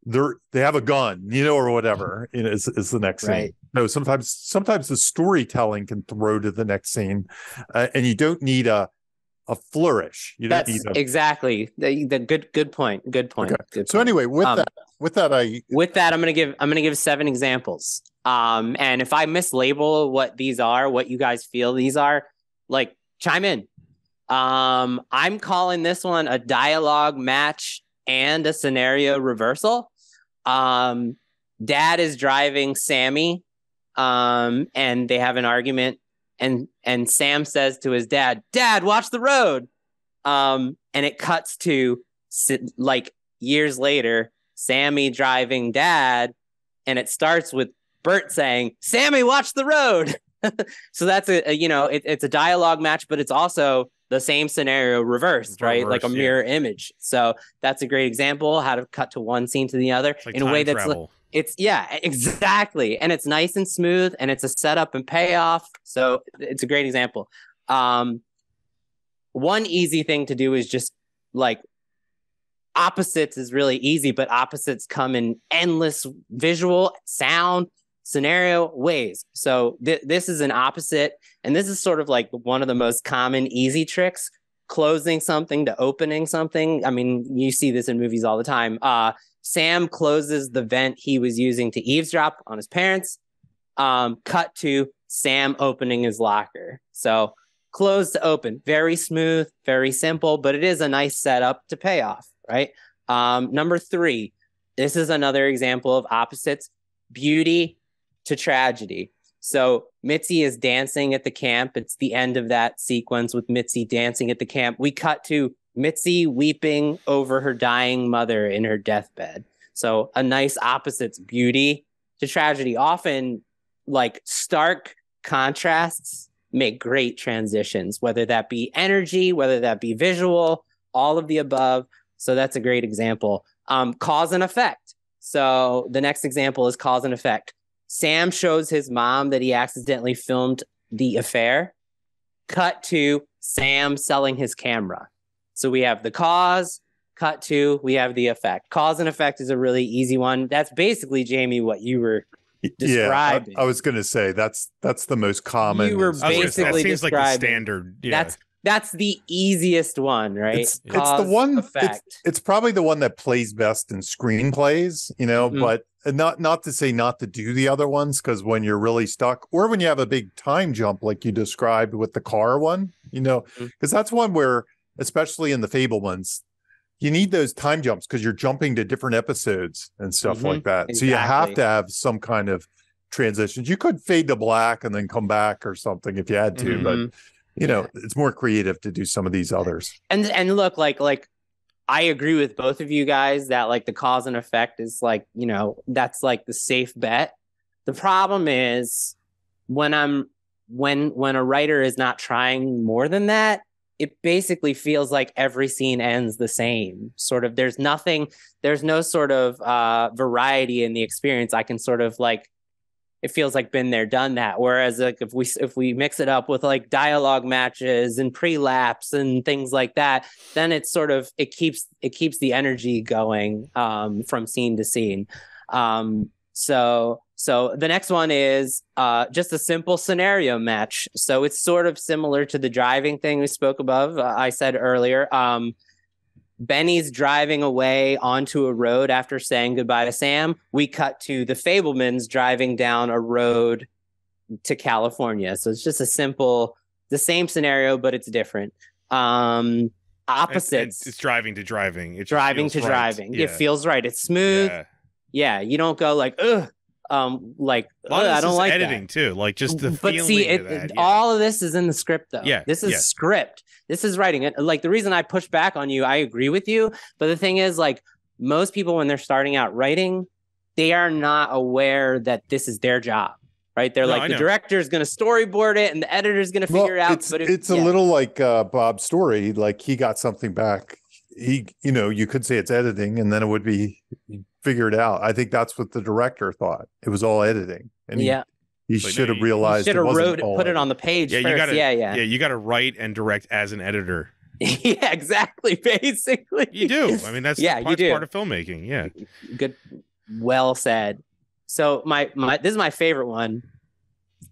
they have a gun, or whatever, is the next scene. No, sometimes the storytelling can throw to the next scene, and you don't need a flourish. You don't need exactly the good point. Good point. Okay. Good so point. Anyway, with that, I'm gonna give 7 examples. And if I mislabel what these are, what you guys feel these are, like, chime in. I'm calling this one a dialogue match and a scenario reversal. Dad is driving Sammy, and they have an argument, and Sam says to his dad, watch the road. And it cuts to like years later, Sammy driving Dad, and it starts with Bert saying, Sammy, watch the road. So that's it's a dialogue match, but it's also the same scenario reversed, right? Like a mirror image. So that's a great example how to cut to one scene to the other in a way that's travel. Exactly. And it's nice and smooth, and it's a setup and payoff. So it's a great example. One easy thing to do is just like opposites is really easy, but opposites come in endless visual, sound, scenario ways. So this is an opposite, and this is sort of like one of the most common easy tricks, closing something to opening something. I mean, you see this in movies all the time. Sam closes the vent he was using to eavesdrop on his parents. Cut to Sam opening his locker. So close to open, very smooth, very simple, but it is a nice setup to pay off, right? Number 3, this is another example of opposites, beauty to tragedy. So Mitzi is dancing at the camp. It's the end of that sequence with Mitzi dancing at the camp. We cut to Mitzi weeping over her dying mother in her deathbed. So a nice opposites, beauty to tragedy. Often like stark contrasts make great transitions, whether that be energy, whether that be visual, all of the above. So that's a great example. Cause and effect. So the next example is cause and effect. Sam shows his mom that he accidentally filmed the affair. Cut to Sam selling his camera. So we have the cause, cut to, we have the effect. Cause and effect is a really easy one. That's basically, Jamie, what you were describing. Yeah, I was going to say that's the most common. You were basically that seems like the standard. Yeah. That's the easiest one, right? It's the one. It's probably the one that plays best in screenplays, but not to say not to do the other ones, because when you're really stuck, or when you have a big time jump like you described with the car one, because that's one where especially in the Fabelmans, you need those time jumps because you're jumping to different episodes and stuff like that. Exactly. So you have to have some kind of transitions. You could fade to black and then come back or something if you had to, but it's more creative to do some of these others. And look, like I agree with both of you guys that like the cause and effect is like, that's like the safe bet. The problem is when a writer is not trying more than that, it basically feels like every scene ends the same. Sort of, there's no sort of variety in the experience. I can sort of like, it feels like been there, done that. Whereas like if we mix it up with like dialogue matches and pre-laps and things like that, then it's sort of it keeps the energy going from scene to scene. So the next one is just a simple scenario match. So it's sort of similar to the driving thing we spoke above. I said earlier. Benny's driving away onto a road after saying goodbye to Sam. We cut to the Fabelmans driving down a road to California. So it's just the same scenario, but it's different. Opposites. It's driving to driving. It driving to right. driving. Yeah. It feels right. It's smooth. Yeah. You don't go like, ugh. I don't like editing that. too, like just the but feeling see of that, all of this is in the script though. This is script, this is writing it. Like the reason I push back on you, I agree with you, but the thing is like most people when they're starting out writing, they are not aware that this is their job, right? They're the director's going to storyboard it and the editor's going to figure it out. But it's a little like Bob's story, like he got something back. You could say it's editing and then it would be figured out. I think that's what the director thought. It was all editing. And he should have realized should have put it on the page first. You got to write and direct as an editor. Yeah, exactly. Basically. You do. I mean, that's part of filmmaking. Yeah. Good. Well said. So this is my favorite one.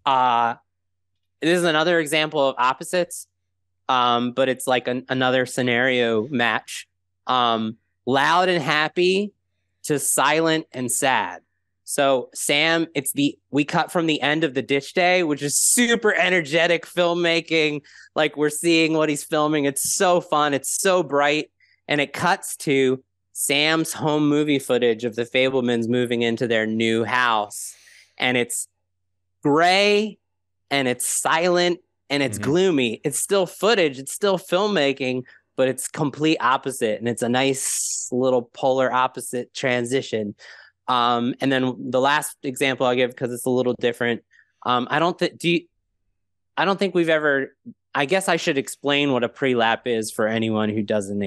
This is another example of opposites. But it's like another scenario match. Loud and happy to silent and sad. So Sam, we cut from the end of the ditch day, which is super energetic filmmaking. Like we're seeing what he's filming. It's so fun. It's so bright. And it cuts to Sam's home movie footage of the Fabelmans moving into their new house. And it's gray and it's silent and it's gloomy. It's still footage. It's still filmmaking, but it's complete opposite. And it's a nice little polar opposite transition. And then the last example I'll give, because it's a little different. I don't think we've ever, I guess I should explain what a pre-lap is for anyone who doesn't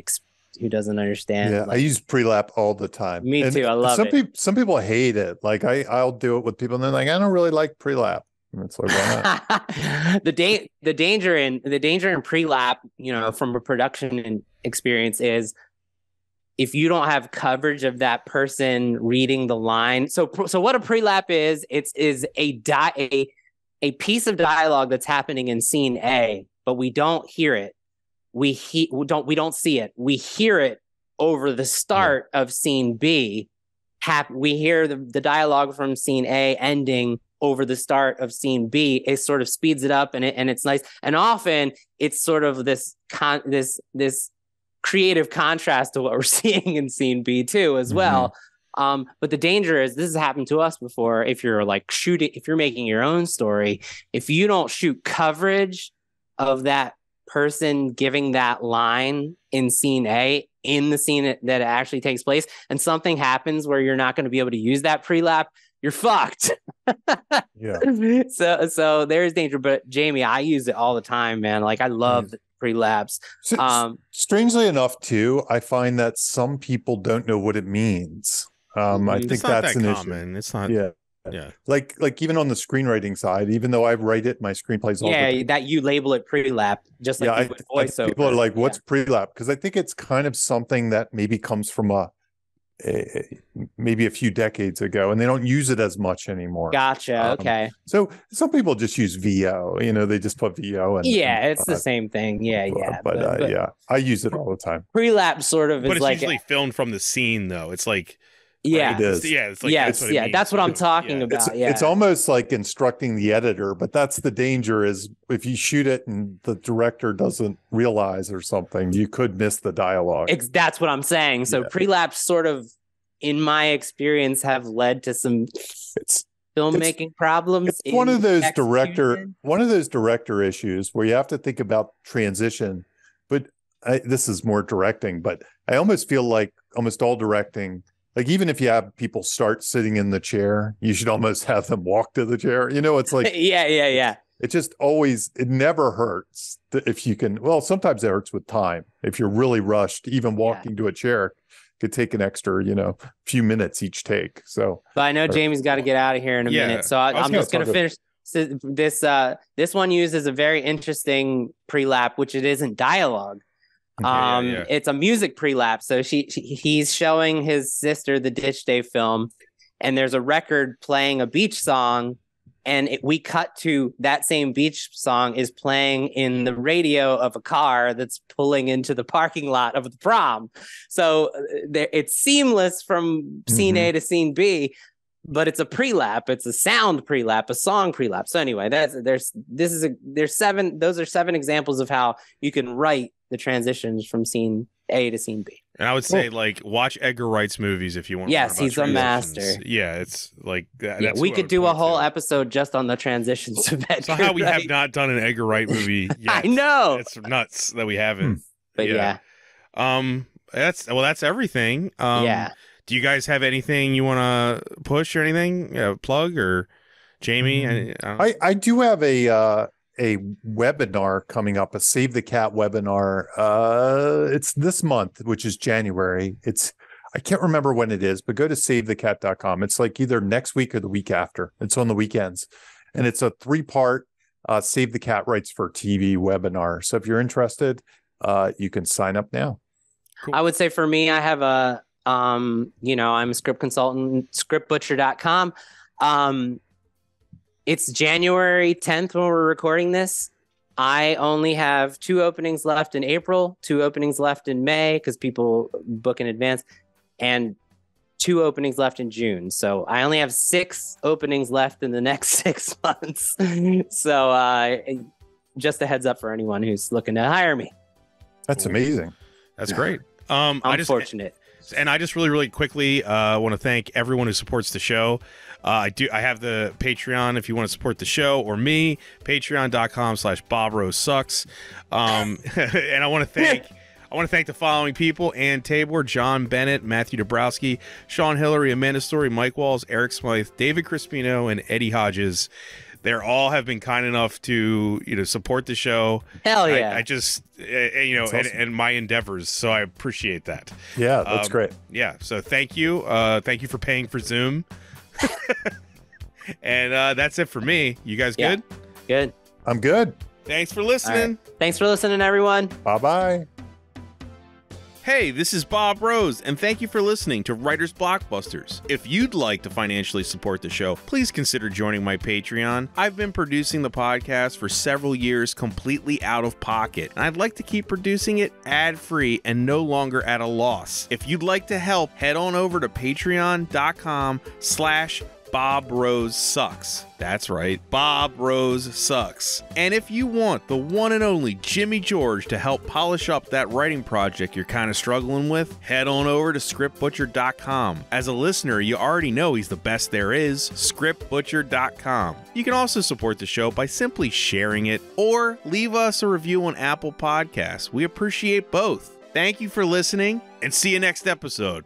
understand. Yeah, I use pre-lap all the time. Me too. I love it. Some people hate it. Like I'll do it with people and they're like, I don't really like pre-lap. And it's like, why not? the danger in pre-lap, from a production experience is if you don't have coverage of that person reading the line. So what a pre-lap is, is a piece of dialogue that's happening in scene A, but we don't hear it. We don't see it. We hear it over the start of scene B. We hear the dialogue from scene A ending over the start of scene B. It sort of speeds it up and it's nice. And often it's sort of this creative contrast to what we're seeing in scene B too as well. But the danger is, this has happened to us before. If you're if you're making your own story, if you don't shoot coverage of that person giving that line in scene A, in the scene that actually takes place, and something happens where you're not going to be able to use that pre-lap, you're fucked. Yeah. So there's danger. But Jamie, I use it all the time, man. Like I love the pre-laps. Strangely enough, too, I find that some people don't know what it means. I think that's an common. issue. It's not. Yeah. Like even on the screenwriting side, even though I write it, my screenplays. That you label it pre-lap, just like you would voiceover. People are like, "What's pre-lap?" Because I think it's kind of something that maybe comes from maybe a few decades ago, and they don't use it as much anymore. Gotcha. Okay. So some people just use VO. They just put VO. It's the same thing. But I use it all the time. Pre-lap sort of but is it's like usually filmed from the scene, though. It's like Yeah. It is. It's like, Yes, that's what I'm talking about. It's almost like instructing the editor, but that's the danger is if you shoot it and the director doesn't realize or something, you could miss the dialogue. That's what I'm saying. So pre-laps sort of, in my experience, have led to some filmmaking problems. It's one of those director issues where you have to think about transition. But this is more directing, but I almost feel like almost all directing, like even if you have people start sitting in the chair, you should almost have them walk to the chair. It's like yeah. It just always, it never hurts if you can. Well, sometimes it hurts with time. If you're really rushed, even walking to a chair could take an extra, few minutes each take. So, but I know Jamie's got to get out of here in a minute, so I'm just going to finish. So this one uses a very interesting pre-lap, which it isn't dialogue. It's a music pre-lap. So he's showing his sister the Ditch Day film, and there's a record playing a beach song, and we cut to that same beach song is playing in the radio of a car that's pulling into the parking lot of the prom. So it's seamless from scene A to scene B, but it's a pre-lap. It's a sound pre-lap, a song pre-lap. So anyway, those are 7 examples of how you can write the transitions from scene A to scene B. And I would say, watch Edgar Wright's movies if you want. Yes, he's a master. Yeah, it's like that. We could do a whole episode just on the transitions of Edgar Somehow we Wright. have not done an Edgar Wright movie yet. I know. It's nuts that we haven't. But yeah. That's everything. Do you guys have anything you want to push or anything? Plug or Jamie? I do have a webinar coming up, a Save the Cat webinar. It's this month, which is January. I can't remember when it is, but go to savethecat.com. It's like either next week or the week after. It's on the weekends. And it's a 3-part Save the Cat Rights for TV webinar. So if you're interested, you can sign up now. Cool. I would say for me, I have I'm a script consultant, scriptbutcher.com. It's January 10th when we're recording this. I only have 2 openings left in April, 2 openings left in May because people book in advance, and 2 openings left in June. So I only have 6 openings left in the next 6 months. So just a heads up for anyone who's looking to hire me. That's amazing. That's great. I'm fortunate. And I just really, really quickly want to thank everyone who supports the show. I have the Patreon if you want to support the show or me, patreon.com/BobRoseSucks. And I want to thank the following people: Ann Tabor, John Bennett, Matthew Dabrowski, Sean Hillary, Amanda Story, Mike Walls, Eric Smythe, David Crispino, and Eddie Hodges. They all have been kind enough to support the show. Hell yeah! I just awesome. and my endeavors, so I appreciate that. Yeah, that's great. Yeah, so thank you for paying for Zoom. And that's it for me. You guys good? Good. I'm good. Thanks for listening. Right. Thanks for listening, everyone. Bye-bye. Hey, this is Bob Rose, and thank you for listening to Writers Blockbusters. If you'd like to financially support the show, please consider joining my Patreon. I've been producing the podcast for several years completely out of pocket, and I'd like to keep producing it ad-free and no longer at a loss. If you'd like to help, head on over to patreon.com/Bob Rose Sucks. That's right, Bob Rose Sucks. And if you want the one and only Jimmy George to help polish up that writing project you're kind of struggling with, head on over to scriptbutcher.com. As a listener, you already know he's the best there is, scriptbutcher.com. You can also support the show by simply sharing it or leave us a review on Apple Podcasts. We appreciate both. Thank you for listening, and see you next episode.